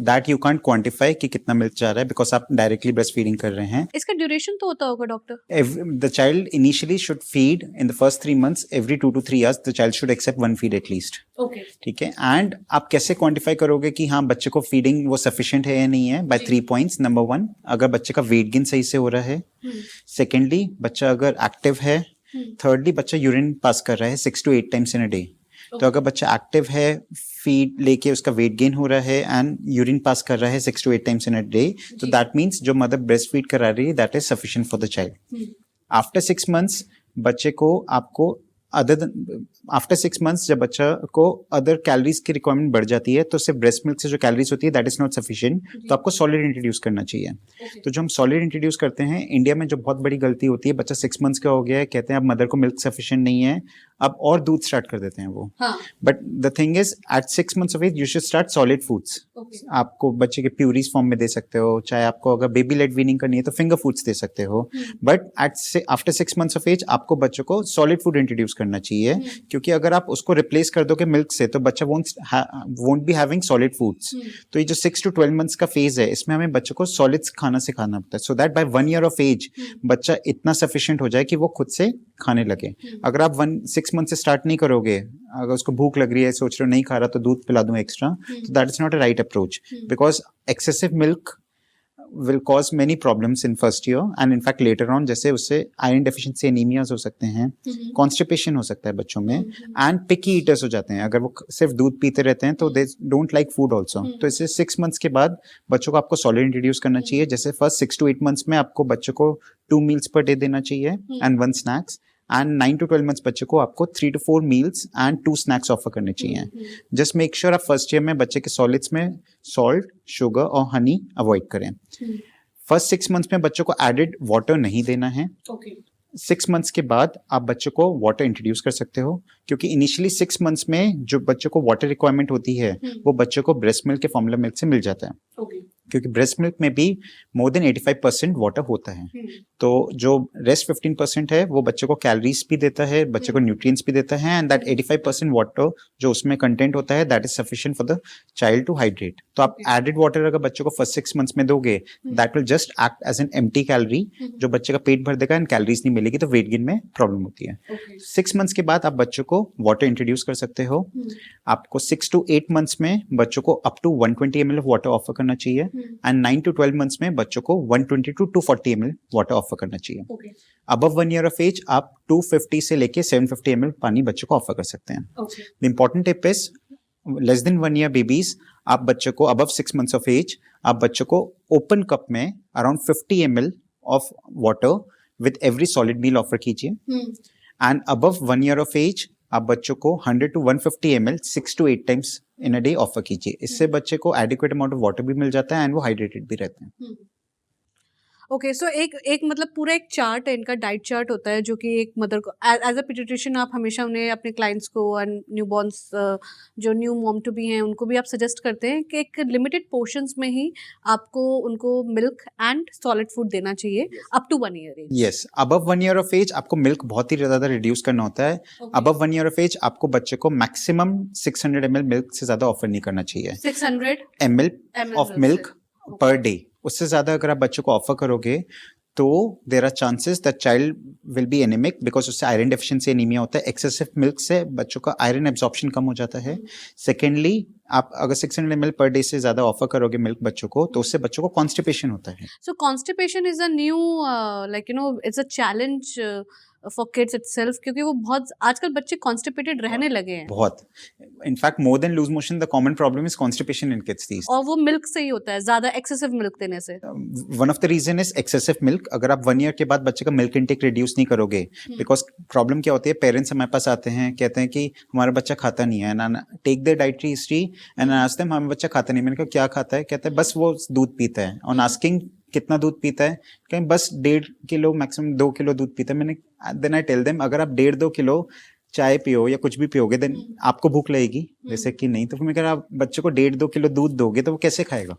that you can't quantify कि कितना milk जा रहा है, because आप directly breastfeeding कर रहे हैं. इसका ड्यूरेशन तो होता होगा doctor? The child initially should feed in the first 3 months. Every 2 to 3 hours, the child should accept 1 feed at least. Okay. ठीक है. एंड आप कैसे क्वांटिफाई करोगे कि हाँ बच्चे को फीडिंग वो सफिशिएंट है या नहीं है? Bye 3 points. नंबर 1, अगर बच्चे का वेट गेन सही से हो रहा है. सेकेंडली, बच्चा अगर एक्टिव है. थर्डली, बच्चा यूरिन पास कर रहा है 6 to 8 times in a day. तो अगर बच्चा एक्टिव है, फीड लेके उसका वेट गेन हो रहा है एंड यूरिन पास कर रहा है 6 to 8 times in a day, तो दैट मीन्स जो मदर ब्रेस्ट फीड करा रही है, that is sufficient for the child. After 6 months बच्चे को आपको आफ्टर 6 months जब बच्चा को अदर कैलोरीज की रिक्वायरमेंट बढ़ जाती है, तो सिर्फ ब्रेस्ट मिल्क से जो कैलोरीज होती है दैट इज नॉट सफिशिएंट. तो आपको सॉलिड इंट्रोड्यूस करना चाहिए. तो जो हम सॉलिड इंट्रोड्यूस करते हैं, इंडिया में जो बहुत बड़ी गलती होती है, बच्चा 6 months का हो गया है, कहते हैं अब मदर को मिल्क सफिशिएंट नहीं है, अब और दूध स्टार्ट कर देते हैं वो. हाँ. But the thing is at 6 months of age you should start solid foods. आपको बच्चे के प्यूरीज फॉर्म में दे सकते हो, चाहे आपको अगर बेबी लेड वीनिंग करनी है तो फिंगर फूड्स दे सकते हो. But after 6 months of age आपको बच्चों को सॉलिड फूड इंट्रोड्यूस करना चाहिए, क्योंकि अगर आप उसको रिप्लेस कर दोगे मिल्क से तो बच्चा won't be having solid foods. तो ये जो 6 to 12 months का फेज है, इसमें हमें बच्चों को सॉलिड्स खाना सिखाना पड़ता है, so that bye 1 year of age बच्चा इतना सफिशिएंट हो जाए कि वो खुद से खाने लगे. अगर आप 6 months से स्टार्ट नहीं करोगे, अगर उसको भूख लग रही है, सोच रहे हो नहीं खा रहा तो दूध पिला दूं एक्स्ट्रा, तो that is not a right approach, because excessive milk will cause many problems in first year and in fact later on, जैसे उससे iron deficiency anemias हो सकते हैं, constipation हो सकता है बच्चों में, and picky eaters हो जाते हैं. अगर वो सिर्फ दूध पीते रहते हैं तो they don't like food also. तो इससे 6 months के बाद बच्चों को आपको solid इंट्रोड्यूस करना चाहिए. जैसे first 6 to 8 months में आपको बच्चों को 2 meals per day देना चाहिए and 1 snacks. And 9 to 12 months बच्चे को आपको 3 to 4 meals and 2 snacks offer करने चाहिए. जस्ट मेक श्योर आप फर्स्ट ईयर में बच्चे के सॉलिड्स में सॉल्ट, शुगर और हनी अवॉइड करें. फर्स्ट 6 months में बच्चों को एडेड वाटर नहीं देना है. 6 months के बाद आप बच्चों को वाटर इंट्रोड्यूस कर सकते हो, क्योंकि इनिशियली 6 months में जो बच्चों को वाटर रिक्वायरमेंट होती है वो बच्चों को ब्रेस्ट मिल्क के फॉर्मूला मिल्क से मिल जाता है. क्योंकि ब्रेस्ट मिल्क में भी मोर देन 85% वाटर होता है. तो जो रेस्ट 15% है वो बच्चे को कैलोरीज भी देता है, बच्चे को न्यूट्रिएंट्स भी देता है, एंड दैट 85% वाटर जो उसमें कंटेंट होता है that is sufficient for the child to hydrate. तो आप एडेड वाटर अगर बच्चे को फर्स्ट 6 months में दोगे, that will just act as an empty calorie, जो बच्चे का पेट भर देगा एंड कैलोरीज नहीं मिलेगी, तो वेट गेन में प्रॉब्लम होती है. 6 months के बाद आप बच्चों को वाटर इंट्रोड्यूस कर सकते हो. आपको 6 to 8 months में बच्चों को up to 120 ml of water offer करना चाहिए, एंड 9 to 12 months में बच्चों को 120 to 240 ml वाटर ऑफर करना चाहिए. अबव 1 year of age आप 250 से लेके 750 ml पानी बच्चों को ऑफर कर सकते हैं. The important tip is less than 1 year babies, आप बच्चों को अबव 6 months of age आप बच्चों को ओपन कप में around 50 ml of water with every solid meal offer कीजिए. And above 1 year of age आप बच्चों को 100 to 150 ml 6 to 8 times in a day offer कीजिए. इससे बच्चे को एडिक्वेट अमाउंट ऑफ वाटर भी मिल जाता है एंड वो हाइड्रेटेड भी रहते हैं. ओके, सो एक मतलब पूरा एक चार्ट है, इनका डाइट चार्ट होता है, जो कि एक मदर को एज अ पीडियाट्रिशियन आप हमेशा उन्हें अपने क्लाइंट्स को एंड न्यूबॉर्न्स जो न्यू मॉम टू बी हैं उनको भी आप सजेस्ट करते हैं कि एक लिमिटेड पोर्शंस में ही आपको उनको मिल्क एंड सॉलिड फूड देना चाहिए up to 1 year age. Yes, above 1 year of age आपको मिल्क बहुत ही ज्यादा रिड्यूस करना होता है. अबव 1 year ऑफ एज आपको बच्चे को मैक्सिमम 600 ml मिल्क से ज्यादा ऑफर नहीं करना चाहिए. 600 ml of milk per day. उससे ज्यादा अगर आप बच्चों को ऑफर करोगे तो there are chances that child will be anemic, because उससे आयरन डेफिशिएंसी एनीमिया होता है. एक्सेसिव मिल्क से बच्चों का आयरन एब्जॉर्प्शन कम हो जाता है. सेकेंडली, आप अगर 600 ml पर डे से ज्यादा ऑफर करोगे मिल्क बच्चों को, तो उससे बच्चों को कॉन्स्टिपेशन होता है. So constipation is a new like it's a challenge for kids itself, क्योंकि वो बहुत आजकल बच्चे कॉन्स्टिपेटेड रहने लगे हैं बहुत. In fact more than loose motion the common problem is constipation in kids these. और वो मिल्क से ही होता है, ज्यादा एक्सेसिव मिल्क देने से. One of the reason is excessive milk. अगर आप 1 year के बाद बच्चे का मिल्क इंटेक रिड्यूस नहीं करोगे, बिकॉज प्रॉब्लम क्या होती है, पेरेंट्स हमारे पास आते हैं, कहते हैं कि हमारा बच्चा खाता नहीं है, and take their dietary history and ask them हमारा बच्चा खाता नहीं. मैंने कहा क्या खाता है, कहता है बस वो दूध पीता है. ऑन आस्किंग कितना दूध पीता है, कहीं बस 1.5 किलो मैक्सिमम 2 किलो दूध पीता है. मैंने देन आई टेल देम अगर आप 1.5-2 किलो चाय पियो या कुछ भी पियोगे देन आपको भूख लगेगी, जैसे कि नहीं. तो फिर मैं कह रहा बच्चों को 1.5-2 किलो दूध दोगे तो वो कैसे खाएगा.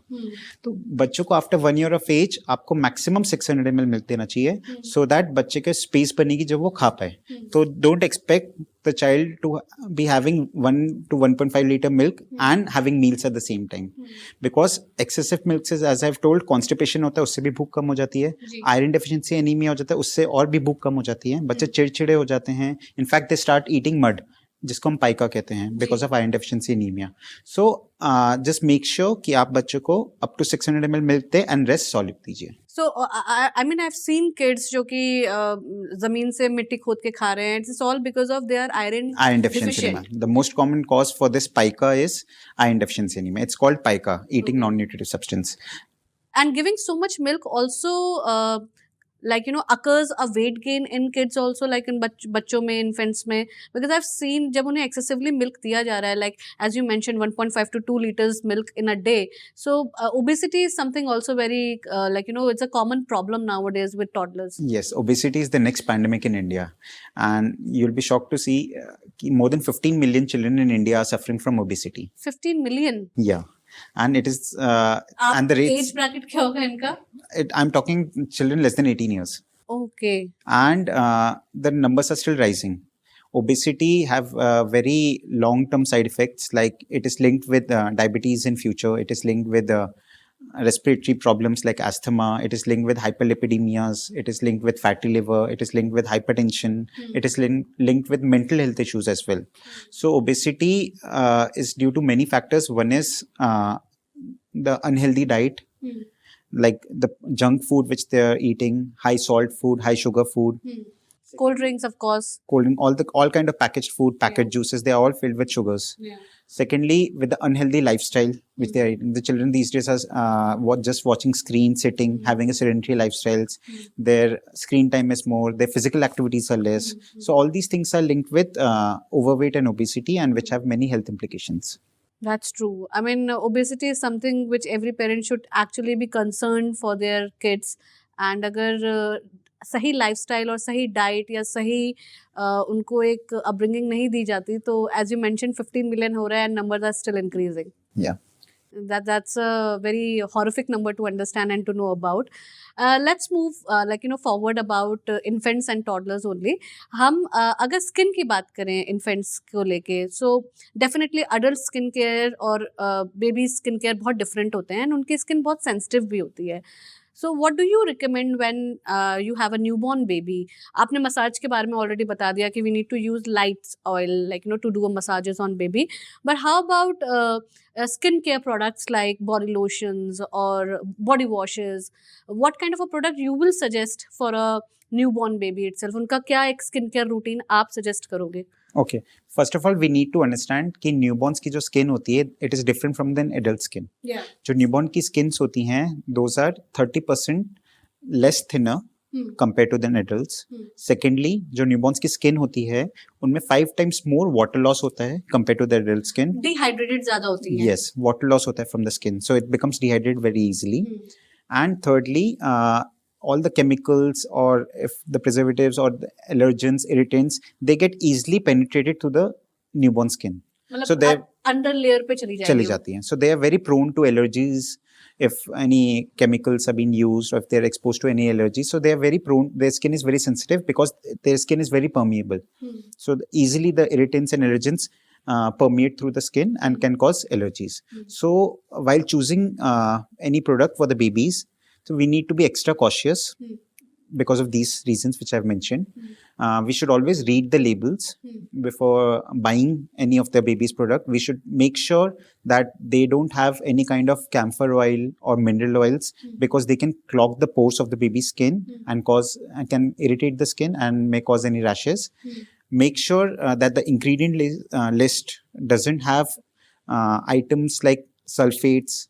तो बच्चों को आफ्टर 1 year ऑफ एज आपको मैक्सिमम 600 ml मिल्क देना चाहिए, सो दैट बच्चे के स्पेस बनेगी जब वो खा पाए. तो don't expect the child to be having 1 to 1.5 liter milk and having meals at the same time, because excessive milk से, as I've told, constipation होता है, उससे भी भूख कम हो जाती है. आयरन डेफिशिएंसी एनीमिया हो जाता है, उससे और भी भूख कम हो जाती है. बच्चे चिड़चिड़े हो जाते हैं. In fact they start eating mud, जिसको हम पाइका कहते हैं, because of iron deficiency anaemia. So just make sure कि आप बच्चों को अप टू 600 ml मिल्क दें एंड रेस्ट सॉलिड दीजिए. So I mean I've seen kids जो कि जमीन से मिट्टी खोद के खा रहे हैं. It's all because of their iron deficiency anemia. The most common cause for this pica is iron deficiency anemia. It's called pica, eating non-nutritive substance. And giving so much milk also like occurs a weight gain in kids also, like in बच्चों में, infants में, because I've seen जब उन्हें excessively milk दिया जा रहा है, like as you mentioned 1.5 to 2 liters milk in a day, so obesity is something also very like it's a common problem nowadays with toddlers. Yes, obesity is the next pandemic in India, and you'll be shocked to see more than 15 million children in India are suffering from obesity. 15 million. Yeah, and it is and the rates. Age bracket क्या होगा इनका? I'm talking children less than 18 years, Okay. and the numbers are still rising. Obesity have very long-term side effects, like it is linked with diabetes in future. It is linked with respiratory problems like asthma. It is linked with hyperlipidemias. It is linked with fatty liver. It is linked with hypertension. It is linked with mental health issues as well. So obesity is due to many factors. One is the unhealthy diet, like the junk food which they are eating, high salt food, high sugar food, Cold drinks, of course. cold drink, all kind of packaged food, packaged juices. They are all filled with sugars. Yeah. Secondly, with the unhealthy lifestyle which they are eating, the children these days are just watching screen, sitting, having a sedentary lifestyles. Their screen time is more. Their physical activities are less. So all these things are linked with overweight and obesity, and which have many health implications. That's true. I mean, obesity is something which every parent should actually be concerned for their kids. And अगर सही lifestyle और सही diet या सही उनको एक upbringing नहीं दी जाती, तो एज यू मेंशन 15 मिलियन हो रहा है and numbers are still increasing. Yeah. That's a very horrific number to understand and to know about. Let's move forward about infants and toddlers only. हम अगर स्किन की बात करें इन्फेंट्स को लेके, so definitely adult skin care और baby skin care बहुत different होते हैं एंड उनकी स्किन बहुत सेंसिटिव भी होती है. So what do you recommend when you have a newborn baby? आपने मसाज के बारे में ऑलरेडी बता दिया कि we need to use light oil, like to do a massages on baby. But how about skin care products like body lotions or body washes? What kind of a product you will suggest for a newborn baby itself? उनका क्या एक skin care routine आप suggest करोगे? Okay. First of all, we need to understand कि newborns की जो skin होती है, it is different from the adult skin. Yeah. जो newborn की skins होती हैं, those are 30% less thinner compared to than adults. Secondly, जो newborns की skin होती है, उनमें 5 times more water loss होता है compared to the adult skin. Dehydrated ज़्यादा होती है. Yes, water loss होता है from the skin, so it becomes dehydrated very easily. And thirdly, all the chemicals or if the preservatives or the allergens, irritants, they get easily penetrated to the newborn skin. So they under layer पे चली जाती हैं. So they are very prone to allergies if any chemicals are being used or if they are exposed to any allergies. So they are very prone. Their skin is very sensitive because their skin is very permeable. So easily the irritants and allergens permeate through the skin and can cause allergies. So while choosing any product for the babies, so we need to be extra cautious because of these reasons which I've mentioned. We should always read the labels before buying any of the baby's product. We should make sure that they don't have any kind of camphor oil or mineral oils because they can clog the pores of the baby's skin and can irritate the skin and may cause any rashes. Make sure that the ingredient list doesn't have items like sulfates,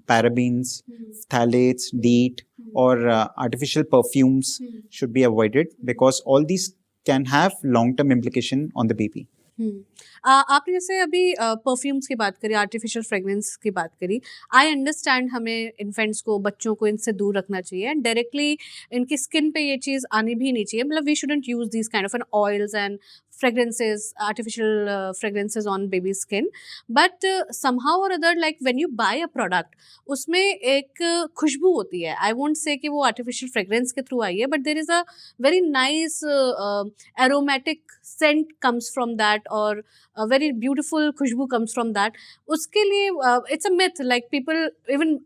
parabens, phthalates, DEET, or artificial perfumes should be avoided because all these can have long-term implication on the baby. आपने जैसे अभी perfumes की बात करी, artificial fragrance की बात करी. I understand हमें इन्फेंट्स को, बच्चों को इनसे दूर रखना चाहिए एंड डायरेक्टली इनकी स्किन पे ये चीज़ आनी भी नहीं चाहिए. मतलब we shouldn't use this kind of an oils and fragrances, artificial fragrances on baby skin. But somehow or other, like when you buy a product, उसमें एक खुशबू होती है. I won't say कि वो artificial fragrance के through आई है, but there is a very nice aromatic scent comes from that, or a very beautiful Khushboo comes from that. उसके लिए it's a myth. Like people, even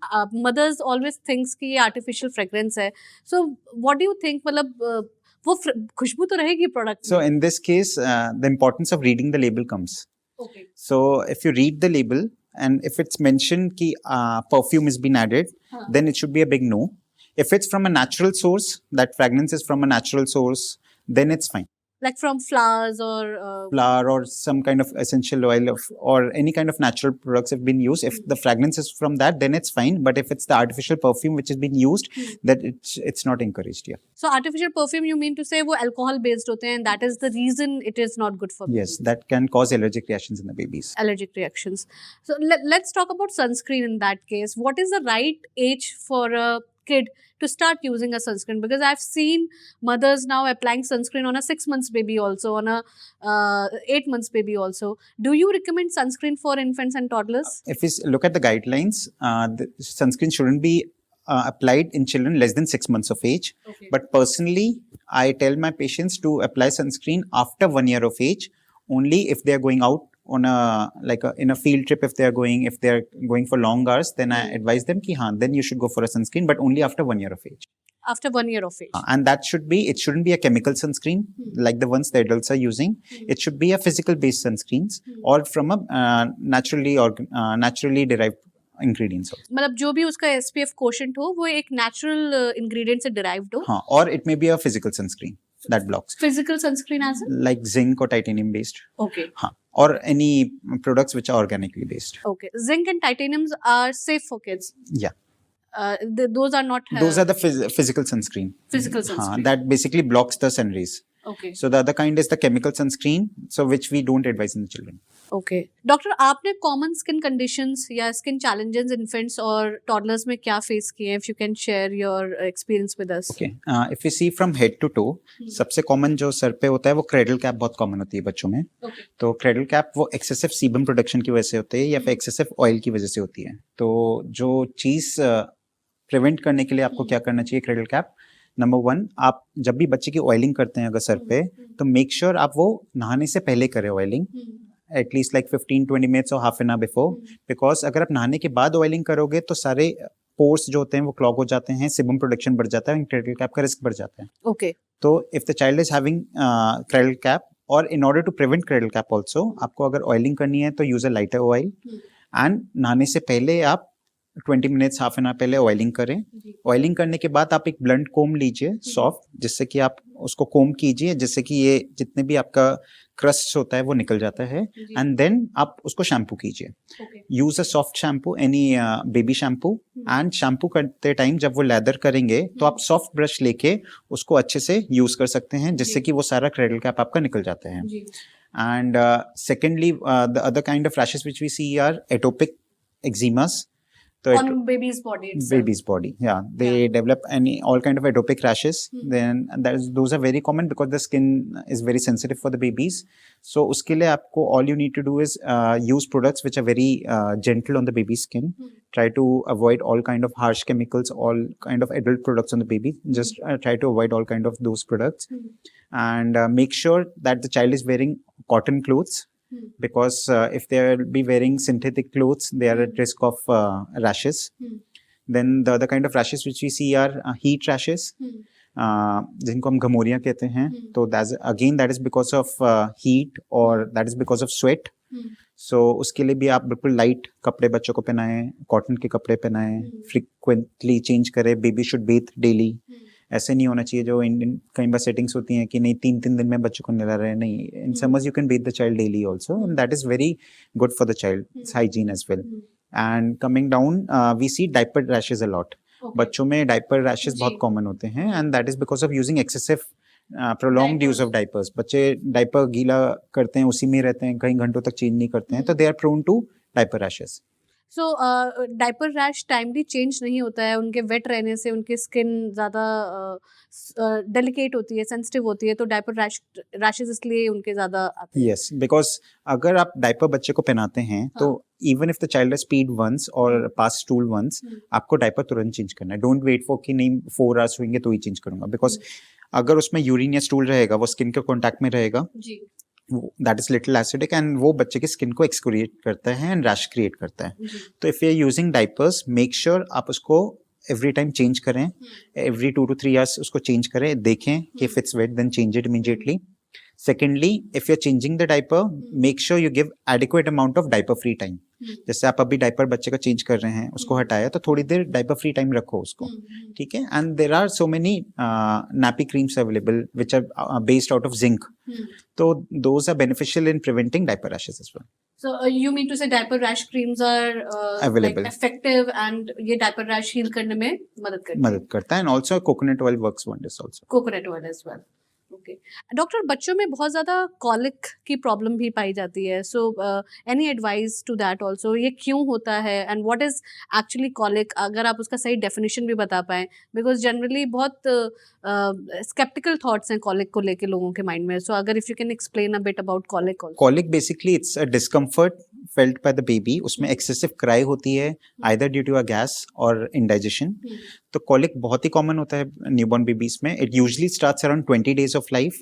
mothers always thinks कि ये artificial fragrance है. So what do you think? मतलब वो खुशबू तो रहेगी product. So in this case, the importance of reading the label comes. Okay. So if you read the label and if it's mentioned कि perfume has been added, then it should be a big no. If it's from a natural source, that fragrance is from a natural source, then it's fine. like from flowers or flour or some kind of essential oil or any kind of natural products have been used. If the fragrance is from that, then it's fine. But if it's the artificial perfume which has been used, that it's not encouraged. Yeah. So artificial perfume, you mean to say वो alcohol based होते हैं, and that is the reason it is not good for Yes, that can cause allergic reactions in the babies. allergic reactions. So let's talk about sunscreen in that case. What is the right age for a kid to start using a sunscreen? Because I've seen mothers now applying sunscreen on a 6 months baby also, on a 8 months baby also. Do you recommend sunscreen for infants and toddlers? If we look at the guidelines, the sunscreen shouldn't be applied in children less than 6 months of age. Okay. But personally, I tell my patients to apply sunscreen after 1 year of age, only if they are going out on in a field trip. If they are going for long hours, then I advise them ki then you should go for a sunscreen, but only after 1 year of age. After 1 year of age. And that it shouldn't be a chemical sunscreen like the ones the adults are using. It should be a physical based sunscreens or from a naturally derived ingredients. मतलब जो भी उसका SPF quotient हो वो एक natural ingredient से derived हो. Or it may be a physical sunscreen that blocks. Physical sunscreen as in? Like zinc or titanium based. Okay. Or any products which are organically based. Okay. Zinc and titaniums are safe for kids. Yeah. Those are not. Those are the physical sunscreen. Physical sunscreen. That basically blocks the sun rays. Okay. So the other kind is the chemical sunscreen, so which we don't advise in the children. Okay. Doctor, आपने common skin conditions या skin challenges infants और toddlers में क्या face किए हैं? If you can share your experience with us. Okay. If we see from head to toe, सबसे common जो sir पे होता है वो cradle cap बहुत common होती है बच्चों में. Okay. तो cradle cap वो excessive sebum production की वजह से होते हैं या फिर excessive oil की वजह से होती है. तो जो चीज प्रिवेंट करने के लिए आपको क्या करना चाहिए cradle cap? नंबर 1, आप जब भी बच्चे की ऑयलिंग करते हैं अगर सर पे, तो मेक श्योर आप वो नहाने से पहले करें ऑयलिंग, एटलीस्ट लाइक 15-20 मिनट्स और half an hour before. Because अगर आप नहाने के बाद ऑयलिंग करोगे तो सारे पोर्स जो होते हैं वो क्लॉग हो जाते हैं, सिबम प्रोडक्शन बढ़ जाता है, क्रेडल कैप का रिस्क बढ़ जाता है. ओके. तो if the child is having cradle cap, और in order to prevent cradle cap also, आपको अगर ऑयलिंग करनी है तो use a lighter oil, and नहाने से पहले आप 20 मिनट्स हाफ एन आवर पहले ऑयलिंग करें. ऑयलिंग करने के बाद आप एक ब्लंट कोम लीजिए सॉफ्ट, जिससे कि आप उसको कोम कीजिए, जिससे कि ये जितने भी आपका क्रस्ट होता है वो निकल जाता है, एंड देन आप उसको शैम्पू कीजिए. Use a soft shampoo, any baby shampoo, and shampoo करते टाइम जब वो लेदर करेंगे तो आप सॉफ्ट ब्रश लेके उसको अच्छे से यूज कर सकते हैं, जिससे कि वो सारा क्रेडल कैप आपका निकल जाता है. And secondly, the other kind of rashes which we see are atopic eczemas. So on baby's body itself. Baby's body, yeah. They develop all kind of atopic rashes. Then those are very common because the skin is very sensitive for the babies. So uske liye aapko, all you need to do is use products which are very gentle on the baby's skin. Try to avoid all kind of harsh chemicals, all kind of adult products on the baby. Just try to avoid all kind of those products. And make sure that the child is wearing cotton clothes. Because if they will be wearing synthetic clothes, they are at risk of rashes. Then the other kind of rashes which we see are heat rashes, जिनको हम घमोरियाँ कहते हैं. तो that is because of heat, or that is because of sweat. So उसके लिए भी आप बिल्कुल लाइट कपड़े बच्चों को पहनाएं, कॉटन के कपड़े पहनाएं, frequently चेंज करें. Baby should Beth daily. ऐसे नहीं होना चाहिए जो इंडियन कई बार सेटिंग्स होती हैं कि नहीं 3 दिन में बच्चों को नहला रहे. नहीं, in summers you can bathe the child daily also, and that is very good for the child hygiene as well. And coming down, we see diaper rashes a lot. बच्चों में डायपर रैशेज बहुत common होते हैं, and that is because of using excessive prolonged use of diapers. बच्चे diaper गीला करते हैं, उसी में रहते हैं, कई घंटों तक चेंज नहीं करते हैं, तो they are prone to diaper rashes. So diaper rash timely change नहीं होता है, उनके वेट रहने से उनकी स्किन ज़्यादा डेलिकेट होती है, सेंसिटिव होती है, तो डायपर रैशेज इसलिए उनके ज़्यादा आते हैं. यस, बिकॉज अगर आप डायपर बच्चे को पहनाते हैं तो even if the child has पीड वंस और पास स्टूल वंस, आपको डायपर तुरंत चेंज करना है. डोंट वेट फॉर कि नहीं 4 आवर्स हुएंगे तो ही चेंज करूंगा, बिकॉज अगर उसमें यूरिन या स्टूल रहेगा, वो स्किन के कॉन्टैक्ट में रहेगा, that is little acidic, and वो बच्चे की स्किन को एक्सक्रिएट करता है एंड रैश क्रिएट करता है. तो if you are using diapers, make sure आप उसको एवरी टाइम चेंज करें, एवरी 2 to 3 आवर्स उसको चेंज करें, देखें कि if it's wet then change it immediately. Secondly, if you're changing the diaper, make sure you give adequate amount of diaper free time. जैसे आप अभी डायपर बच्चे का चेंज कर रहे हैं, उसको हटाया तो थोड़ी देर डायपर फ्री टाइम रखो उसको, ठीक है. And there are so many nappy creams available which are based out of zinc. So those are beneficial in preventing diaper rashes as well. So you mean to say diaper rash creams are Available. like effective and ये diaper rash heal करने में मदद करता है. And also coconut oil works wonders also. Coconut oil as well. Okay doctor, बच्चों में बहुत ज़्यादा कॉलिक की प्रॉब्लम भी पाई जाती है, so any advice to that also, ये क्यों होता है and what is actually colic, अगर आप उसका सही डेफिनेशन भी बता पाएँ, बिकॉज जनरली बहुत स्केप्टिकल थॉट्स हैं कॉलिक को लेके लोगों के माइंड में, सो अगर if you can explain a bit about colic also. Colic basically it's a discomfort felt by the baby, उसमें एक्सेसिव क्राई होती है either due to a gas और इंडाइजेशन. तो कॉलिक बहुत ही कॉमन होता है न्यूबॉर्न बेबीज में. It usually starts around 20 days of life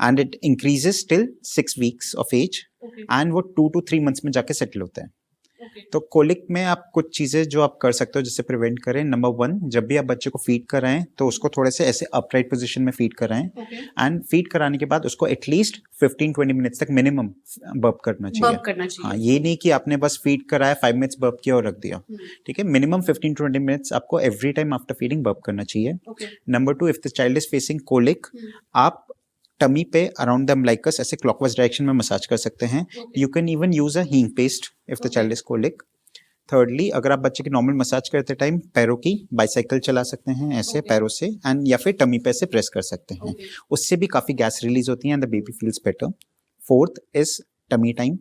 and it increases till 6 weeks of age and वो 2 to 3 months में जाके सेटल होता है. तो कोलिक में आप कुछ चीजें जो आप कर सकते हो जिससे प्रिवेंट करें. नंबर 1, जब भी आप बच्चे को फीड कराएं तो उसको थोड़े से ऐसे अपराइट पोजीशन में फीड कराएं एंड फीड कराने के बाद उसको एटलीस्ट 15-20 मिनट्स तक मिनिमम बर्प करना चाहिए. हाँ, ये नहीं कि आपने बस फीड कराया 5 minutes बर्प किया और रख दिया, ठीक है. मिनिमम 15-20 मिनट्स आपको every time after feeding burp करना चाहिए. Number 2, if the child is facing colic, आप टमी पे अराउंड द अम्बिलिकस ऐसे क्लॉकवाइज डायरेक्शन में मसाज कर सकते हैं. You can even use a hing paste if the child is colic. Thirdly, अगर आप बच्चे की नॉर्मल मसाज करते टाइम पैरों की बाइसाइकिल चला सकते हैं ऐसे पैरों से, एंड या फिर टमी पे ऐसे प्रेस कर सकते हैं. उससे भी काफी गैस रिलीज होती है and the baby feels better. Fourth is tummy time.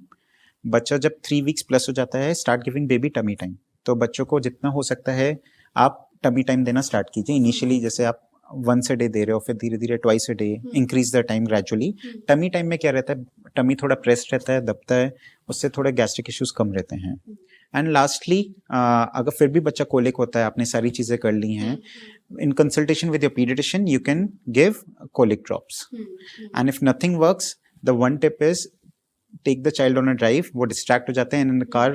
बच्चा जब 3 weeks प्लस हो जाता है, start giving baby tummy time. तो बच्चों को जितना हो सकता है आप टमी टाइम देना स्टार्ट कीजिए. इनिशियली जैसे आप once a day दे रहे हो, फिर धीरे धीरे twice a day, increase the time gradually. Tummy time में क्या रहता है, टमी थोड़ा प्रेस्ड रहता है, दबता है, उससे थोड़े गैस्ट्रिक इश्यूज कम रहते हैं. एंड लास्टली, अगर फिर भी बच्चा कोलिक होता है, आपने सारी चीजें कर ली हैं, in consultation with your pediatrician you can give colic drops. And if nothing works, the one tip is take the child on a drive. वो distract हो जाते हैं and in the car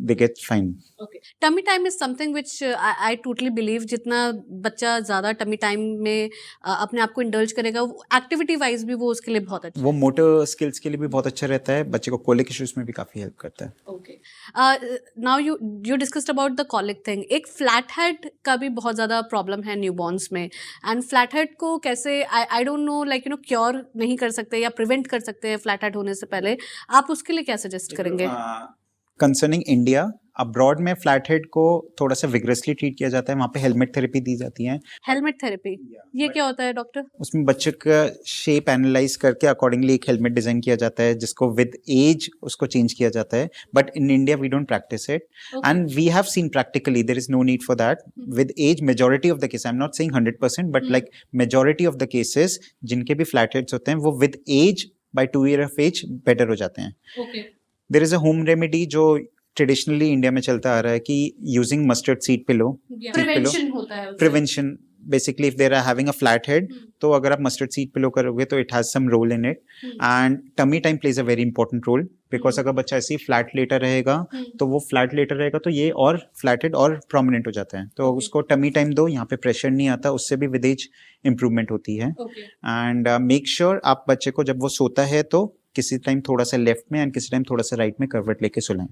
they get fine. Okay. Tummy time is something which I totally believe, जितना बच्चा ज़्यादा tummy time में अपने आप को indulge करेगा, एक्टिविटी वाइज भी वो उसके लिए बहुत अच्छा. वो मोटर स्किल्स के लिए भी बहुत अच्छा रहता है. बच्चे को कोलिक इश्यूज में भी काफी हेल्प करता है. Okay. Now you discussed about the colic thing. एक फ्लैट हेड का भी बहुत ज़्यादा प्रॉब्लम है न्यूबॉर्न्स में, एंड फ्लैट हेड को कैसे I don't know, like you know, cure नहीं कर सकते या प्रिवेंट कर सकते हैं फ्लैट हेड होने से पहले, आप उसके लिए क्या सजेस्ट करेंगे? कंसर्निंग इंडिया, अब्रॉड में फ्लैट हेड को थोड़ा सा विग्रेसली ट्रीट किया जाता है. वहाँ पे हेलमेट थेरेपी दी जाती है. हेलमेट थेरेपी, ये क्या होता है डॉक्टर? उसमें बच्चे का शेप एनालाइज करके अकॉर्डिंगली एक हेलमेट डिजाइन किया जाता है जिसको विद एज उसको चेंज किया जाता है. But in India we don't practice it and we have seen practically there is no need for that. With age majority of the case, I am not saying 100%, but like majority of the cases जिनके भी flat heads होते हैं वो with age by 2 years of age better हो जाते हैं. There is a home remedy जो traditionally India में चलता आ रहा है कि using mustard seed pillow. Prevention होता है. Prevention basically, if there are having a flat head, तो अगर आप मस्टर्ड सीड पिलो करोगे तो it has some role in it. And tummy time plays a very important role, because अगर बच्चा ऐसे ही फ्लैट लेटर रहेगा तो वो फ्लैट लेटर रहेगा तो ये और फ्लैट हेड और प्रोमिनेंट हो जाता है. तो उसको टमी टाइम दो, यहाँ पे प्रेशर नहीं आता, उससे भी विद एज इंप्रूवमेंट होती है. एंड मेक श्योर आप बच्चे को जब वो सोता है तो किसी टाइम थोड़ा सा लेफ्ट में एंड किसी टाइम थोड़ा सा राइट में करवट लेके सुलाएं.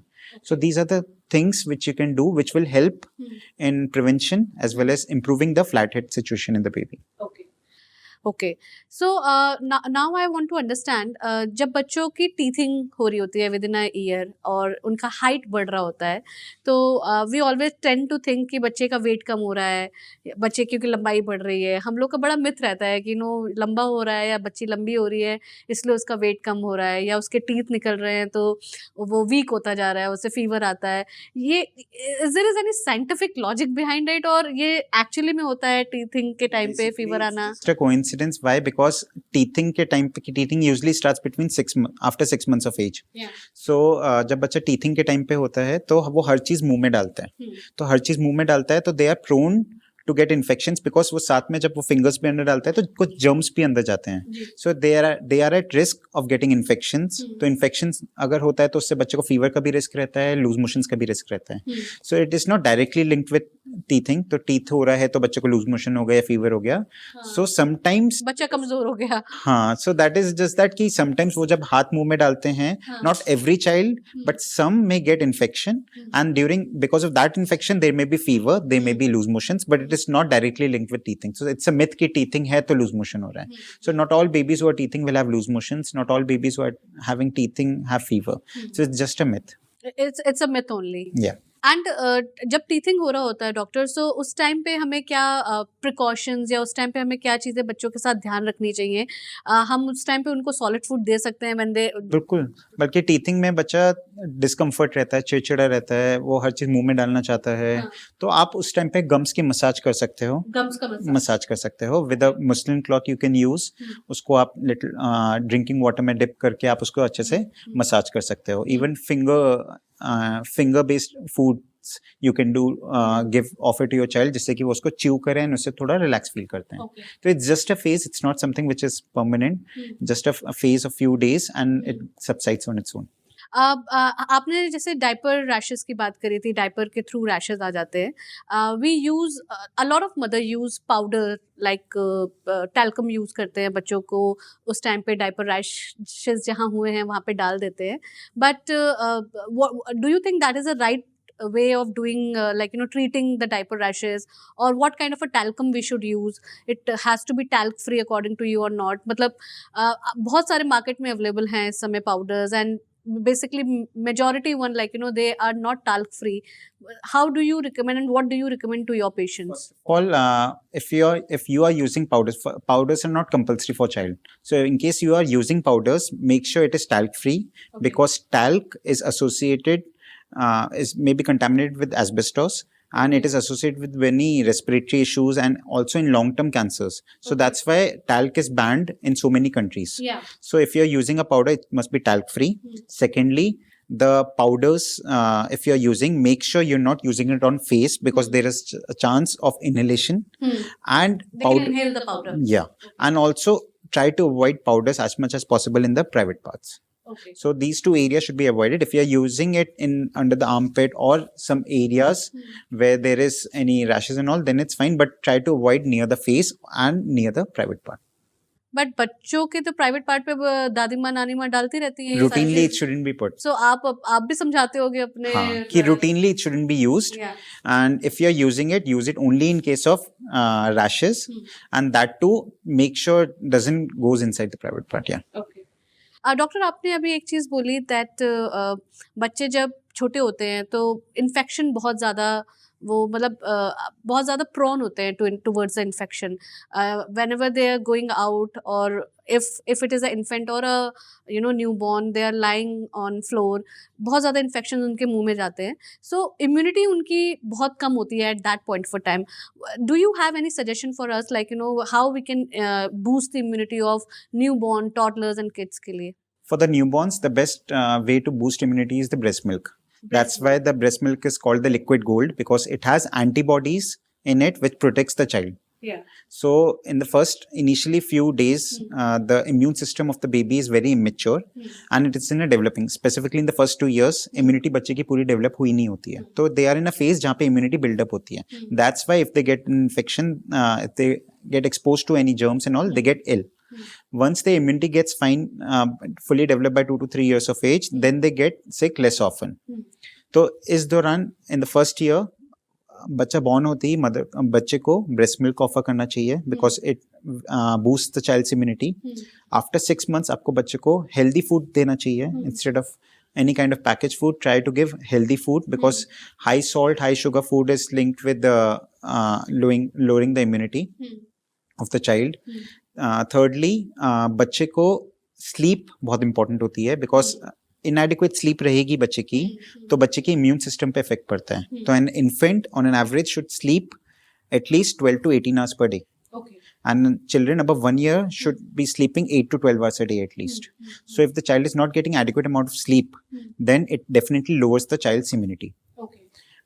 So these are the things which you can do which will help in prevention as well as improving the flathead situation in the baby. Okay, so now I want to understand, जब बच्चों की teething हो रही होती है with in a year और उनका height बढ़ रहा होता है, तो we always tend to think कि बच्चे का वेट कम हो रहा है, बच्चे की लंबाई बढ़ रही है. हम लोग का बड़ा मिथ रहता है कि नो, लंबा हो रहा है या बच्ची लंबी हो रही है इसलिए उसका वेट कम हो रहा है, या उसके टीथ निकल रहे हैं तो वो वीक होता जा रहा है, उससे फीवर आता है. ये is there is any scientific logic behind it, और ये एक्चुअली में होता है टीथिंग के टाइम पे फीवर आना? Coincidence. Why? Because teething के टाइम पे, teething usually starts between after 6 months of age. So जब बच्चा teething के टाइम पे होता है तो वो हर चीज मुंह में डालता है. तो हर चीज मुंह में डालता है तो they are prone to get infections because वो साथ में जब वो fingers भी अंदर डालता है तो कुछ germs भी अंदर जाते हैं. So they are at risk of getting infections. तो infections अगर होता है तो उससे बच्चे को fever का भी रिस्क रहता है, लूज मोशंस का भी रिस्क रहता है. So it is not directly linked with teething, तो टीथ हो रहा है तो बच्चे को लूज मोशन हो गया, फीवर हो गया. सो समटाइम्स बच्चा कमजोर हो गया. हाँ, so that is just that कि समटाइम्स वो जब हाथ मुंह में डालते हैं, not every child but some may get infection, and during because of that infection there may be fever, there may be loose motions, but it is not directly linked with teething. So it's a myth कि teething है तो loose motion हो रहा है. So not all babies who are teething will have loose motions, not all babies who are having teething have fever. So it's just a myth. It's a myth only. Yeah. And जब teething हो रहा होता है doctor, सो उस time पे हमें क्या precautions या उस टाइम पे हमें क्या चीज़ें बच्चों के साथ ध्यान रखनी चाहिए? हम उस टाइम पे उनको सॉलिड फूड दे सकते हैं व्हेन दे? बिल्कुल, बल्कि टीथिंग में बच्चा डिस्कम्फर्ट रहता है, चिड़चिड़ा रहता है, वो हर चीज़ मुंह में डालना चाहता है. तो आप उस टाइम पे गम्स की मसाज कर सकते हो. गम्स का मसाज कर सकते हो with a muslin cloth you can use. उसको आप लिटिल ड्रिंकिंग वाटर में डिप करके आप उसको अच्छे से मसाज कर सकते हो. Even finger based foods you can do, give offer to your child, जिससे कि वो उसको च्यू करें एंड उससे थोड़ा रिलैक्स फील करते हैं. तो it's just a phase, it's not something which is permanent, just a phase of few days and it subsides on its own. आपने जैसे डायपर रैशेस की बात करी थी, डायपर के थ्रू रैशेस आ जाते हैं. We use a lot of mother use powder like talcum use करते हैं बच्चों को उस टाइम पे डायपर रैशेस जहाँ हुए हैं वहाँ पे डाल देते हैं. But do you think that is a right way of doing treating the diaper rashes, or what kind of a talcum we should use? It has to be talc free according to you or not? मतलब बहुत सारे market में available हैं इस समय powders, and basically majority one they are not talc free. How do you recommend, and what do you recommend to your patients? All if you are using powders, powders are not compulsory for child. So in case you are using powders, make sure it is talc free, because talc is associated is maybe contaminated with asbestos, and it is associated with many respiratory issues and also in long-term cancers. So that's why talc is banned in so many countries. So if you're using a powder, it must be talc free. Secondly, the powders, if you're using, make sure you're not using it on face, because there is a chance of inhalation. And they can inhale the powder. And also try to avoid powders as much as possible in the private parts. So these two areas should be avoided. If you're using it in under the armpit or some areas where there is any rashes and all, then it's fine, but try to avoid near the face and near the private part. But बच्चों के तो private part पे दादी माँ नानी माँ डालती रहती है. Routinely it shouldn't be put. So आप भी समझाते होगे अपने कि routinely it shouldn't be used. And if you're using it, use it only in case of rashes, and that too make sure it doesn't goes inside the private part. Doctor, आपने अभी एक चीज़ बोली दैट बच्चे जब छोटे होते हैं तो इन्फेक्शन बहुत ज़्यादा बहुत ज़्यादा प्रोन होते हैं towards the infection whenever they are going out, और if it is a infant or a newborn, they are lying on floor, बहुत ज़्यादा इन्फेक्शन उनके मुंह में जाते हैं. सो इम्यूनिटी उनकी बहुत कम होती है at that point for time. Do you have any suggestion for us, like how we can boost the immunity of newborn, toddlers and kids के लिए? For the newborns, the best way to boost immunity is the breast milk. That's why the breast milk is called the liquid gold, because it has antibodies in it which protects the child. So in the first initially few days, the immune system of the baby is very immature, and it is in a developing. Specifically in the first 2 years, immunity बच्चे की पूरी develop हुई नहीं होती है. तो they are in a phase जहाँ पे immunity build up होती है. That's why if they get an infection, if they get exposed to any germs and all, they get ill. Once the immunity gets fine, fully developed by 2 to 3 years of age, then they get sick less often. तो इस दौरान in the first year, बच्चा born होते ही बच्चे को breast milk offer करना चाहिए, because it boosts the child's immunity. After 6 months, आपको बच्चे को healthy food देना चाहिए instead of any kind of packaged food. Try to give healthy food, because high salt, high sugar food is linked with the lowering the immunity of the child. Thirdly, बच्चे को sleep बहुत important होती है, because inadequate sleep रहेगी बच्चे की तो बच्चे के immune system पे effect पड़ता है. तो an infant on an average should sleep at least 12 to 18 hours per day. And children above 1 year should be sleeping 8 to 12 hours a day at least. So if the child is not getting adequate amount of sleep, then it definitely lowers the child's immunity.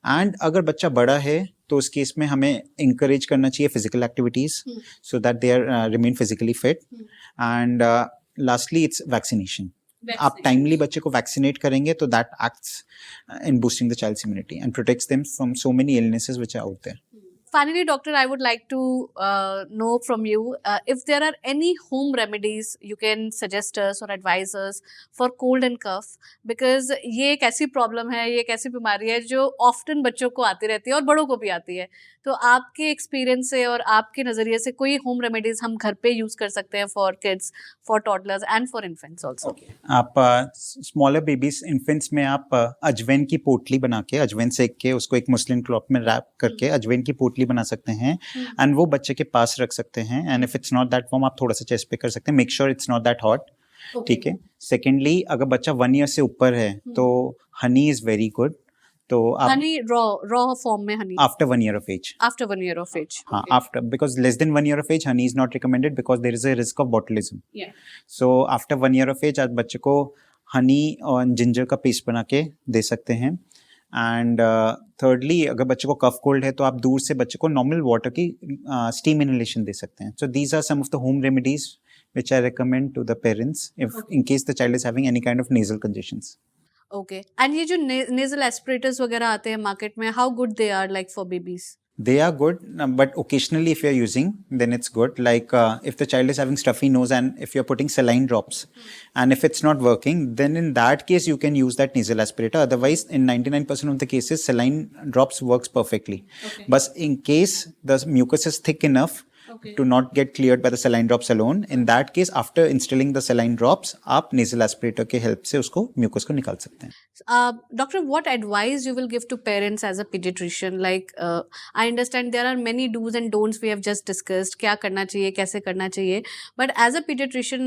And अगर बच्चा बड़ा है तो उस case में हमें encourage करना चाहिए physical activities, so that they are remain physically fit. And lastly, it's vaccination. आप टाइमली बच्चे को वैक्सीनेट करेंगे तो that acts in boosting the child's immunity and protects them from so many illnesses which are out there. Finally, doctor, I would like to know from you if there are any home remedies you can suggest us or advise us for cold and cough, because ये एक ऐसी problem है, ये एक ऐसी बीमारी है जो ऑफ्टन बच्चों को आती रहती है और बड़ों को भी आती है. तो आपके एक्सपीरियंस से और आपके नज़रिए से कोई होम रेमेडीज हम घर पे यूज़ कर सकते हैं for kids, for toddlers and for infants also? आप स्मॉलर बेबीज इन्फेंट्स में आप अजवाइन की पोटली बना के, अजवाइन सेक के उसको एक मुस्लिन क्लॉथ में रैप करके अजवाइन की पोटली बना सकते हैं एंड वो बच्चे के पास रख सकते हैं. And if it's not that warm आप थोड़ा सा चेस्ट पे कर सकते हैं. Make sure it's not that hot. ठीक है. सेकेंडली, अगर बच्चा 1 ईयर से ऊपर है तो हनी इज वेरी गुड. तो आप हनी रॉ फॉर्म में Honey after 1 year of age. After 1 year of age. हाँ, after, because less than 1 year of age honey is not recommended because there is a risk of botulism. Yeah. So after 1 year of age आप बच्चे को हनी और ginger का paste बना के दे सकते हैं. एंड thirdly, अगर बच्चे को कफ कोल्ड है तो आप दूर से बच्चे को नॉर्मल वाटर की स्टीम इनहेलेशन दे सकते हैं. So these are some of the home remedies which I recommend to the parents if in case the child is having any kind of nasal congestions. Okay. And ये जो nasal aspirators वगैरह आते हैं market में, how good they are like for babies? They are good, but occasionally if you're using, then it's good. Like if the child is having stuffy nose and if you're putting saline drops, and if it's not working, then in that case you can use that nasal aspirator. Otherwise, in 99% of the cases, saline drops works perfectly. Okay. But in case the mucus is thick enough to not get cleared by the saline drops alone, in that case, after instilling the saline drops, आप nasal aspirator के help से उसको mucus को निकाल सकते हैं. Doctor, what advice you will give to parents as a pediatrician? Like, I understand there are many do's and don'ts we have just discussed. क्या करना चाहिए, कैसे करना चाहिए. But as a pediatrician,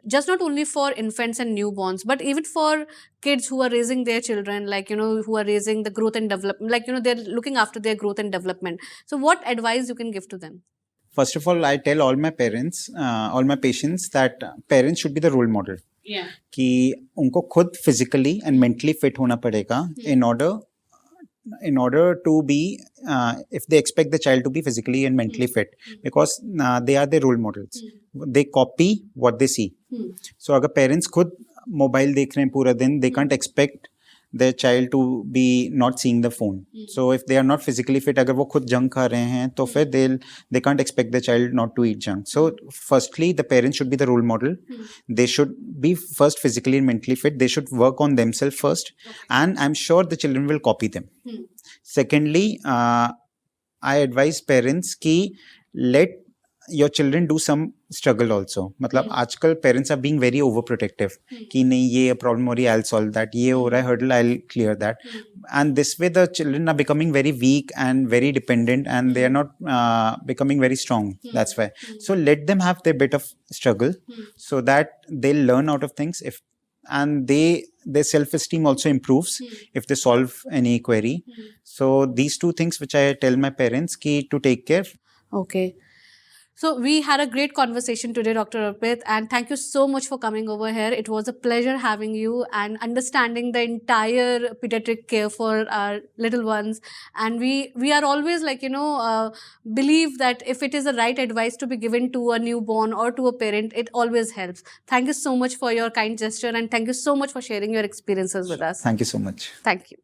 just not only for infants and newborns, but even for kids who are raising their children, like, who are raising the growth and development, like, they're looking after their growth and development. So what advice you can give to them? First of all, I tell all my parents, all my patients that parents should be the role model. Yeah. कि उनको खुद physically and mentally fit होना पड़ेगा in order to be if they expect the child to be physically and mentally fit, because they are their role models. They copy what they see. So अगर parents खुद mobile देख रहे हैं पूरा दिन, they can't expect their child to be not seeing the phone. So if they are not physically fit, अगर वो खुद junk खा रहे हैं तो फिर they can't expect the child not to eat junk. So firstly, the parents should be the role model. They should be first physically and mentally fit. They should work on themselves first, and I'm sure the children will copy them. Secondly, I advise parents कि let your children do some struggle also. मतलब आजकल parents are being very overprotective कि नहीं ये problem हो रही है, I'll solve that. ये हो रहा है hurdle, I'll clear that. And this way the children are becoming very weak and very dependent, and they are not becoming very strong. That's why. So let them have their bit of struggle so that they'll learn out of things. And their self-esteem also improves if they solve any query. So these two things which I tell my parents ki to take care. Okay. So we had a great conversation today, Dr. Arpit, and thank you so much for coming over here. It was a pleasure having you and understanding the entire pediatric care for our little ones. And we are always like, believe that if it is the right advice to be given to a newborn or to a parent, it always helps. Thank you so much for your kind gesture, and thank you so much for sharing your experiences with us. Thank you so much. Thank you.